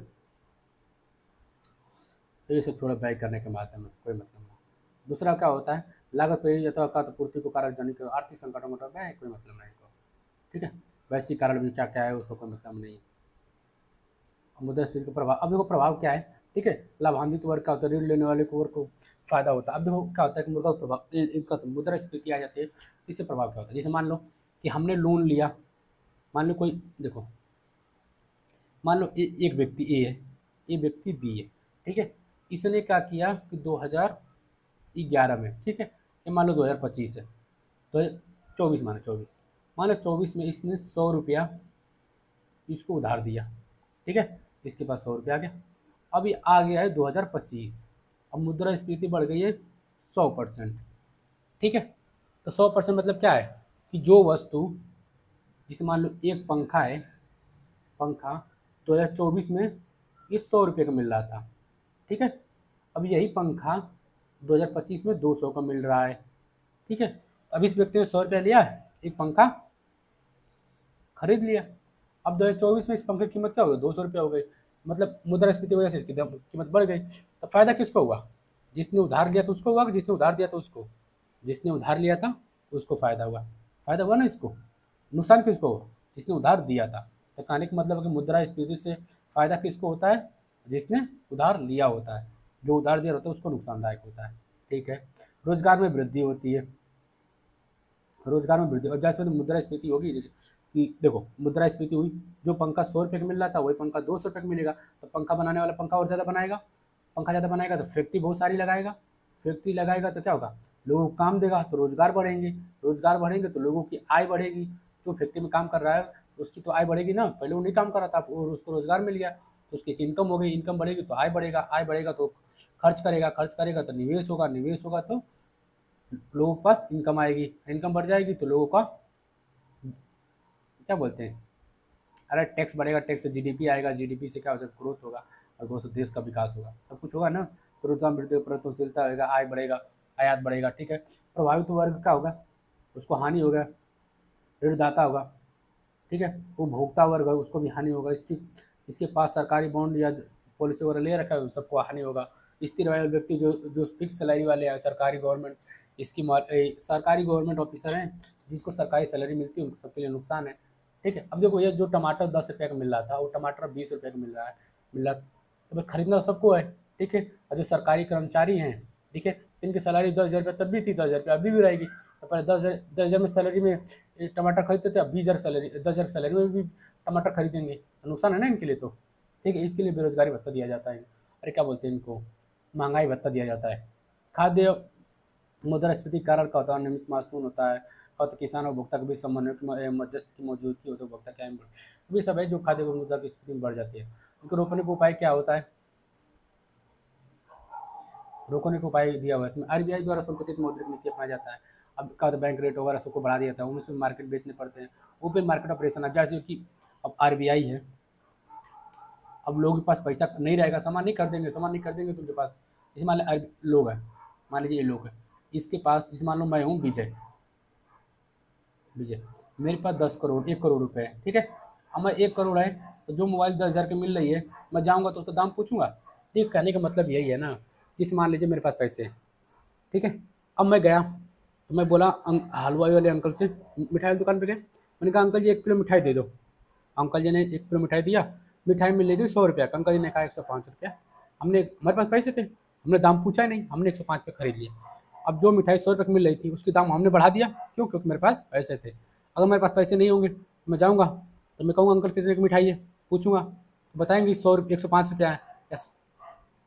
तो ये सब थोड़ा व्यय करने के माध्यम में कोई मतलब नहीं। दूसरा क्या होता है, लागत प्रेरित अथवा का पूर्ति को कारक जनित आर्थिक संकटों का व्यय, कोई मतलब नहीं को। ठीक है, वैश्विक कारण भी क्या क्या है उसको कोई मतलब नहीं। मुद्रास्फीति का प्रभाव, अब देखो प्रभाव क्या है। ठीक है, लाभान्वित वर्ग का होता है, ऋण लेने वाले को वर्ग को फायदा होता है। अब देखो क्या होता है कि मुद्रा प्रभाव, इनका तो मुद्रास्फीति आ जाती है, इससे प्रभाव क्या होता है, जैसे मान लो कि हमने लोन लिया, मान लो कोई देखो, मान लो एक व्यक्ति ए है, एक व्यक्ति बी है। ठीक है, इसने क्या किया कि 2011 में, ठीक है, ये मान लो 2025 है, 2024 मानो 24, मान लो 24 में इसने 100 रुपया इसको उधार दिया, ठीक है, इसके पास 100 रुपया आ गया। अब ये आ गया है 2025, अब मुद्रास्फीति बढ़ गई है 100%, ठीक है। तो 100% मतलब क्या है कि जो वस्तु, जिसे मान लो एक पंखा है, पंखा 2024 में ये 100 रुपये का मिल रहा था, ठीक है। अब यही पंखा 2025 में 200 का मिल रहा है, ठीक है। अब इस व्यक्ति ने 100 रुपया लिया है, एक पंखा खरीद लिया। अब 2024 में इस पंखे की कीमत क्या हो गई, 200 रुपया हो गई, मतलब मुद्रास्फीति की वजह से इसकी कीमत बढ़ गई। तो फायदा किसको हुआ, जिसने उधार लिया था उसको हुआ कि जिसने उधार दिया था उसको? जिसने उधार लिया था उसको फायदा हुआ, फायदा हुआ ना इसको। नुकसान किसको हुआ, जिसने उधार दिया था। तो कहने का मतलब है कि मुद्रास्फीति से फायदा किसको होता है, जिसने उधार लिया होता है, जो उधार दिया होता है उसको नुकसानदायक होता है, ठीक है। रोजगार में वृद्धि होती है, रोजगार में वृद्धि, और जैसे मुद्रास्फीति होगी कि देखो मुद्रास्फीति हुई, जो पंखा 100 रुपये का मिल रहा था वही पंखा 200 रुपये का मिलेगा, तो पंखा बनाने वाला पंखा और ज़्यादा बनाएगा, पंखा ज़्यादा बनाएगा तो फैक्ट्री बहुत सारी लगाएगा, फैक्ट्री लगाएगा तो क्या होगा, लोगों को काम देगा तो रोजगार बढ़ेंगे, रोजगार बढ़ेंगे तो लोगों की आय बढ़ेगी। जो फैक्ट्री में काम कर रहा है उसकी तो आय बढ़ेगी ना, पहले वो नहीं काम कर रहा था और उसको रोजगार मिल गया तो उसकी इनकम हो गई, इनकम बढ़ेगी तो आय बढ़ेगा, आय बढ़ेगा तो खर्च करेगा, खर्च करेगा तो निवेश होगा, निवेश होगा तो लोगों के पास इनकम आएगी, इनकम बढ़ जाएगी तो लोगों का क्या बोलते हैं, अरे टैक्स बढ़ेगा, टैक्स से जीडीपी आएगा, जीडीपी से क्या होगा, ग्रोथ होगा, और ग्रोथ से देश का विकास होगा, सब कुछ होगा ना। तो रोजगार वृद्धि, प्रगतिशीलता होगा, आय बढ़ेगा, आयात बढ़ेगा, ठीक है। प्रभावित वर्ग क्या होगा, उसको हानि होगा, ऋणदाता होगा, ठीक है, उपभोक्ता वर्ग है उसको भी हानि होगा, इसके पास सरकारी बॉन्ड या पॉलिसी वगैरह ले रखा है सबको हानि होगा। स्थिर आय व्यक्ति जो जो फिक्स सैलरी वाले हैं, सरकारी गवर्नमेंट सरकारी गवर्नमेंट ऑफिसर हैं जिसको सरकारी सैलरी मिलती है, उन सबके लिए नुकसान है, ठीक है। अब देखो ये जो टमाटर 10 रुपये का मिल रहा था वो टमाटर 20 रुपये का मिल रहा, तो भाई खरीदना सबको है, ठीक है। और जो सरकारी कर्मचारी हैं, ठीक है, इनकी सैलरी 10,000 रुपये तब भी थी, 10,000 रुपये अभी भी रहेगी। तो पहले 10,000 में सैलरी में टमाटर खरीदते थे, अब 20,000 सैलरी, 10,000 सैलरी में भी टमाटर खरीदेंगे, तो नुकसान है ना इनके लिए, तो ठीक है। इसके लिए बेरोजगारी भत्ता दिया जाता है, अरे क्या बोलते हैं इनको, महंगाई भत्ता दिया जाता है। खाद्य मुद्रास्फीति कारण का होता है, नियमित मानसून होता है, और तो किसान और उपभोक्ता के बीच समन्वय मध्यस्थ की मौजूदगी हो तो उपभोक्ता क्या ये सब है जो खाद्य मुद्रा की स्थिति में बढ़ जाती है। इनको रोकने का उपाय क्या होता है, रोकने का उपाय दिया हुआ है आरबीआई द्वारा संकुचित मौद्रिक नीति अपनाया जाता है। अब क्या होता है, बैंक रेट वगैरह सबको बढ़ा दिया जाता है, उनमें मार्केट बेचने पड़ते हैं, ओपन मार्केट ऑपरेशन। अब जैसे कि अब आरबीआई है, अब लोगों के पास पैसा नहीं रहेगा, सामान नहीं खरीदेंगे, सामान नहीं खरीदेंगे तो उनके पास, जैसे मान लीजिए लोग है, मान लीजिए ये लोग है, इसके पास, जैसे मान लो मैं हूँ विजय, विजय मेरे पास 10 करोड़, 1 करोड़ रुपए है, ठीक है। अब मैं 1 करोड़ है तो जो मोबाइल 10,000 की मिल रही है, मैं जाऊँगा तो उसका दाम पूछूंगा, ठीक। कहने का मतलब यही है ना, जिस मान लीजिए मेरे पास पैसे हैं, ठीक है। अब मैं गया तो मैं बोला हलवाई वाले अंकल से, मिठाई वाली दुकान पे गए, मैंने कहा अंकल जी 1 किलो मिठाई दे दो। अंकल जी ने 1 किलो मिठाई दिया, मिठाई मिल रही थी 100 रुपया, अंकल जी ने कहा 105 रुपया। हमने, हमारे पास पैसे थे, हमने दाम पूछा ही नहीं, हमने 105 पे खरीद लिया। अब जो मिठाई 100 रुपये की मिल रही थी उसके दाम हमने बढ़ा दिया, क्यों, क्योंकि मेरे पास पैसे थे। अगर मेरे पास पैसे नहीं होंगे तो मैं जाऊँगा तो मैं कहूँगा अंकल कितने की मिठाई है, पूछूंगा तो बताएंगे 105 रुपया है, या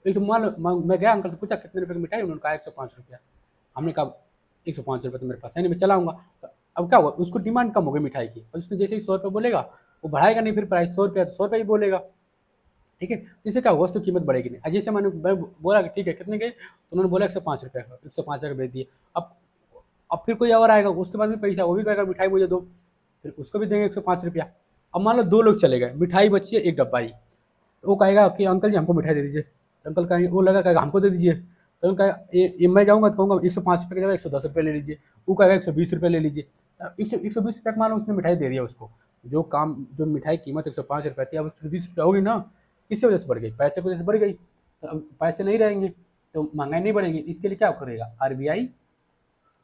एक सौ, मान लो मैं गया अंकल से पूछा कितने रुपये की मिठाई, उन्होंने कहा 105 रुपया। हमने कहा 105 रुपये तो मेरे पास है नहीं, मैं चला आऊँगा। तो अब क्या हुआ, उसको डिमांड कम हो गई मिठाई की, और उसने जैसे ही 100 रुपये बोलेगा वो बढ़ाएगा नहीं, फिर प्राइस 100 रुपया तो 100 रुपये ही बोलेगा, ठीक है। तो इससे क्या होगा, वस्तु कीमत बढ़ेगी नहीं। जैसे मैं बोला कि ठीक है कितने के, तो उन्होंने बोला 105 रुपये का, 105 रुपये बेच दिए। अब फिर कोई और आएगा, उसके बाद भी पैसा, वो भी कहेगा मिठाई मुझे दो, फिर उसको भी देंगे 105 रुपया। अब मान लो 2 लोग चले गए, मिठाई बची है 1 डब्बा ही, तो वो कहेगा कि अंकल जी हमको मिठाई दे दीजिए, अंकल कहेंगे, वो लगा कहेगा हमको दे दीजिए, तो उनका ये मैं जाऊँगा तो कहूँगा 105 रुपये की जगह 110 रुपये ले लीजिए, वो कहेगा 120 रुपये ले लीजिए। 120 रुपये का मान लो उसने मिठाई दे दिया उसको, जो मिठाई कीमत 105 रुपये थी अब 120 रुपये होगी ना, किसकी वजह से बढ़ गई, पैसे की वजह से बढ़ गई। तो अब पैसे नहीं रहेंगे तो महंगाई नहीं बढ़ेगी। इसके लिए क्या करेगा RBI,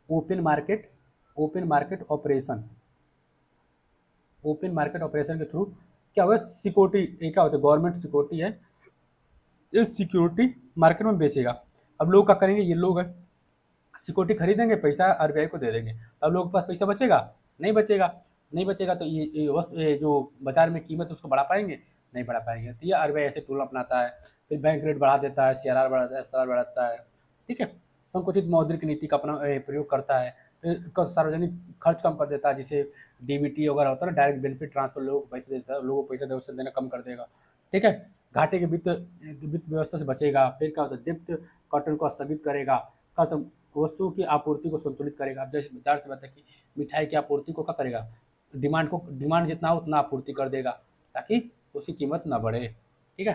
open market, open market operation, open market operation के थ्रू क्या होगा, सिक्योरिटी, क्या होता है, गवर्नमेंट सिक्योरिटी है, इस सिक्योरिटी मार्केट में बेचेगा। अब लोग क्या करेंगे, ये लोग है सिक्योरिटी खरीदेंगे, पैसा आरबीआई को दे देंगे, तब लोगों के पास पैसा बचेगा, नहीं बचेगा, नहीं बचेगा तो ये वस्तु, ये जो बाजार में कीमत उसको बढ़ा पाएंगे, नहीं बढ़ा पाएंगे। तो ये आरबीआई ऐसे टूल अपनाता है, फिर बैंक रेट बढ़ा देता है, सीआरआर बढ़ाता है, एसआरआर बढ़ाता है, ठीक है। संकुचित मौद्रिक नीति का अपना प्रयोग करता है, फिर सार्वजनिक खर्च कम कर देता है, जिसे डीबीटी वगैरह होता है ना, डायरेक्ट बेनिफिट ट्रांसफर, लोगों को पैसे देता है, लोगों को पैसे उसे देना कम कर देगा। ठीक है, घाटे के वित्त वित्त व्यवस्था से बचेगा। फिर क्या होता है, डिप्थ कॉटन को स्थगित करेगा। क्या होता है, वस्तुओं की आपूर्ति को संतुलित करेगा। अब जैसे बाजार से बात है कि मिठाई की आपूर्ति को क्या करेगा, डिमांड जितना हो उतना आपूर्ति कर देगा ताकि उसकी कीमत ना बढ़े। ठीक है,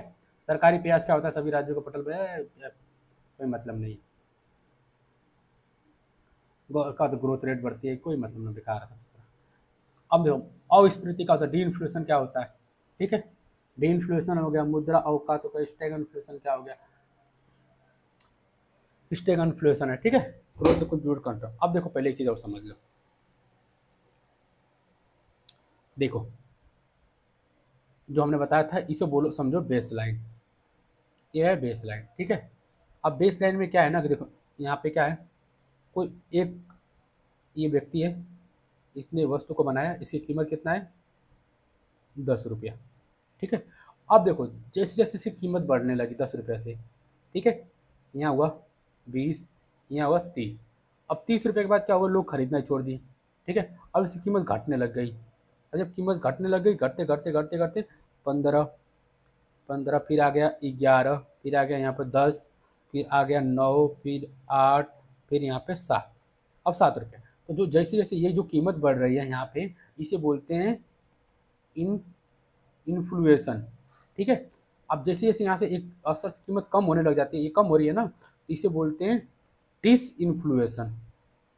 सरकारी प्याज क्या होता है, सभी राज्यों को पटल पे कोई मतलब नहीं, का तो ग्रोथ रेट बढ़ती है, कोई मतलब नहीं, बेकार है सब। अब देखो अविस्मृति का होता है, डी इन्फ्लेशन क्या होता है। ठीक है, डी इन्फ्लेशन हो गया, मुद्रा अवकात होगा, स्टैग इन्फ्लेशन क्या हो गया, स्टैग इन्फ्लेशन है। ठीक है, ग्रोथ से कुछ जुड़ कर। अब देखो पहले एक चीज और समझ लो, देखो जो हमने बताया था इसे बोलो, समझो बेस लाइन, ये है बेस लाइन। ठीक है, अब बेस लाइन में क्या है ना कि देखो यहाँ पे क्या है, कोई एक ये व्यक्ति है, इसने वस्तु को बनाया, इसकी कीमत कितना है, 10 रुपया। ठीक है, अब देखो जैसे जैसे इसकी कीमत बढ़ने लगी 10 रुपये से, ठीक है, यहाँ हुआ 20, यहाँ हुआ 30, अब 30 रुपये के बाद क्या हुआ, लोग खरीदना ही छोड़ दिए। ठीक है, अब इसकी कीमत घटने लग गई, और जब कीमत घटने लग गई, घटते घटते घटते घटते 15, 15 फिर आ गया 11, फिर आ गया यहाँ पर 10, फिर आ गया 9, फिर 8, फिर यहाँ पे 7, अब 7 रुपये। तो जो जैसे जैसे ये जो कीमत बढ़ रही है यहाँ पे, इसे बोलते हैं इन इन्फ्लुएशन। ठीक है, अब जैसे जैसे यहाँ से एक स्तर से कीमत कम होने लग जाती है, ये कम हो रही है ना, तो इसे बोलते हैं डिस इन्फ्लुएशन।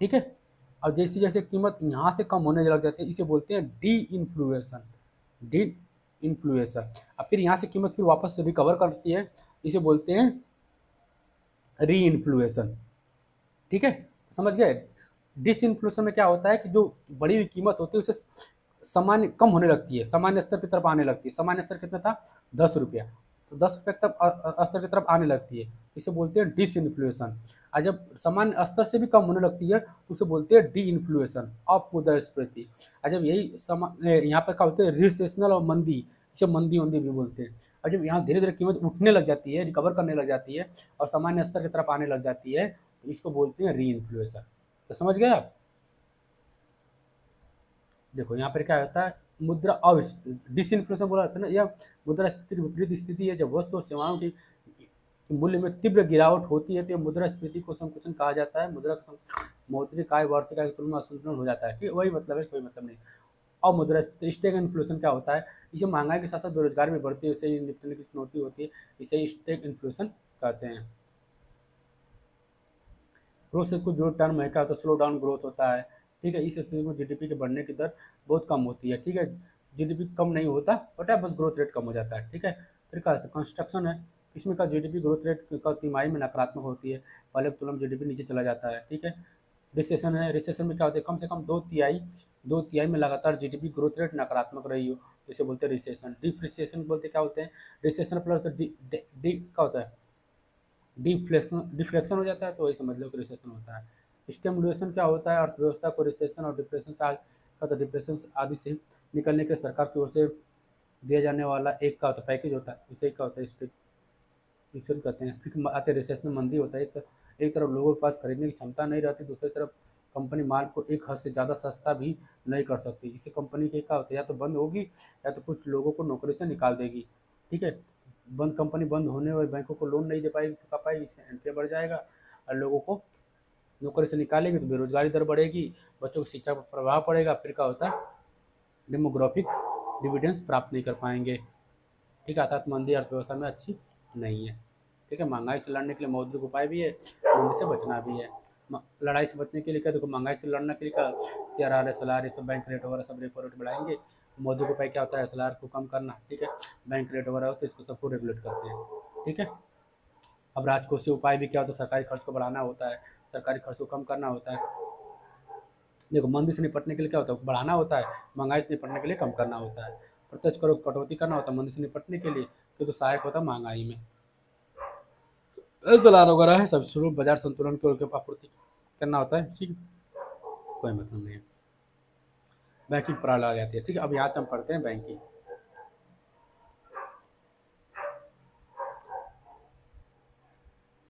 ठीक है, अब जैसे जैसे कीमत यहाँ से कम होने लग जाती है, इसे बोलते हैं डी इन्फ्लुएशन, डी इन्फ्लुएशन। अब फिर यहाँ से कीमत फिर वापस रिकवर करती है, इसे बोलते हैं री इन्फ्लुएशन। ठीक है, समझ गए। डिस इन्फ्लुएशन में क्या होता है कि जो बड़ी हुई कीमत होती है उसे सामान्य कम होने लगती है, सामान्य स्तर की तरफ आने लगती है। सामान्य स्तर कितना था, 10 रुपया, तो 10 रुपये तक स्तर की तरफ आने लगती है, इसे बोलते हैं डिस इन्फ्लुएशन। और जब सामान्य स्तर से भी कम होने लगती है तो उसे बोलते हैं डी इन्फ्लुएशन, अमुद्रास्फीति। और जब यही यहाँ पर क्या होते हैं, रिसेशनल और मंदी, इसे मंदी मंदी भी बोलते हैं। और जब यहाँ धीरे धीरे कीमत उठने लग जाती है, रिकवर करने लग जाती है और सामान्य स्तर की तरफ आने लग जाती है, तो इसको बोलते हैं री इन्फ्लुएशन। तो समझ गए आप। देखो यहाँ पर क्या होता है, मुद्रा डिसइन्फ्लेशन बोला जाता है ना, यह मुद्रास्फीति की विपरीत स्थिति है। जब वस्तु और सेवाओं की मूल्य में तीव्र गिरावट होती है तो यह मुद्रास्फीति को संकुचन कहा जाता है। मौद्रिक आय वार्षिक आय की तुलना में असंतुलन हो जाता है। ठीक, वही मतलब है, कोई मतलब नहीं। और मुद्रास्फीति स्टैग इन्फ्लेशन क्या होता है, इसे महंगाई के साथ साथ बेरोजगारी में बढ़ती है, इसे निपटने की चुनौती होती है, इसे स्टैग इन्फ्लेशन कहते हैं। ग्रोथ से कुछ जो टर्म है, क्या होता है, स्लो डाउन ग्रोथ होता है। ठीक है, इस स्थिति में जीडीपी के बढ़ने की दर बहुत कम होती है। ठीक है, जीडीपी कम नहीं होता, बट बस ग्रोथ रेट कम हो जाता है। ठीक है, फिर क्या कंस्ट्रक्शन है, इसमें का जीडीपी ग्रोथ रेट का तिमाही में नकारात्मक होती है, पहले की तुलना में जीडीपी नीचे चला जाता है। ठीक है, रिसेशन है, रिसेशन में क्या होता है, कम से कम दो तिहाई में लगातार जीडीपी ग्रोथ रेट नकारात्मक रही हो, जिसे बोलते हैं रिसेशन। डिप्रिसिएशन बोलते क्या होते हैं, रिसेशन प्लस डी क्या होता है, डिफ्लेक्शन हो जाता है, तो वही समझ लो कि रिसेशन होता है। स्टिमुलेशन क्या होता है, अर्थव्यवस्था को रिसेशन और डिप्रेशन का डिप्रेशन आदि से निकलने के सरकार की ओर से दिया जाने वाला एक का होता है पैकेज होता है, इसे क्या होता है, स्टिमुलेशन कहते हैं। फिर आते हैं रिसेशन में मंदी होता है, एक तरफ लोगों के पास खरीदने की क्षमता नहीं रहती, दूसरी तरफ कंपनी माल को एक हद से ज़्यादा सस्ता भी नहीं कर सकती। इससे कंपनी के क्या होता है, या तो बंद होगी या तो कुछ लोगों को नौकरी से निकाल देगी। ठीक है, कंपनी बंद होने और बैंकों को लोन नहीं दे पाएगी, चुका पाएगी, इससे एनपीए बढ़ जाएगा और लोगों को नौकरी से निकालेगी तो बेरोजगारी दर बढ़ेगी, बच्चों की शिक्षा पर प्रभाव पड़ेगा। फिर क्या होता है, डेमोग्राफिक डिविडेंड्स प्राप्त नहीं कर पाएंगे। ठीक है, अर्थात मंदी अर्थव्यवस्था में अच्छी नहीं है। ठीक है, महंगाई से लड़ने के लिए मौद्रिक उपाय भी है, मंदी से बचना भी है। लड़ाई से बचने के लिए क्या, देखो महंगाई से लड़ने के लिए क्या, CRR SLR ये सब बैंक रेट वगैरह सब रेपो रेट बढ़ाएंगे। मौद्रिक उपाय क्या होता है, SLR को कम करना। ठीक है, बैंक रेट वगैरह होते हैं, इसको सबको रेगुलेट करते हैं। ठीक है, अब राजकोषीय उपाय भी क्या होता है, सरकारी खर्च को बढ़ाना होता है, सरकारी खर्च को कम करना होता है। देखो मंदी से निपटने के लिए क्या होता है, बढ़ाना होता है, महंगाई से निपटने के लिए कम करना होता है। प्रत्यक्ष करो कटौती करना होता है मंदी से निपटने के लिए, तो सहायक होता है महंगाई में। SLR वगैरह है सब शुरू बाजार संतुलन की आपूर्ति करना होता है। ठीक, कोई मतलब नहीं है। बैंकिंग प्रणाली आ जाती है। ठीक है, अब यहाँ से हम पढ़ते हैं बैंकिंग।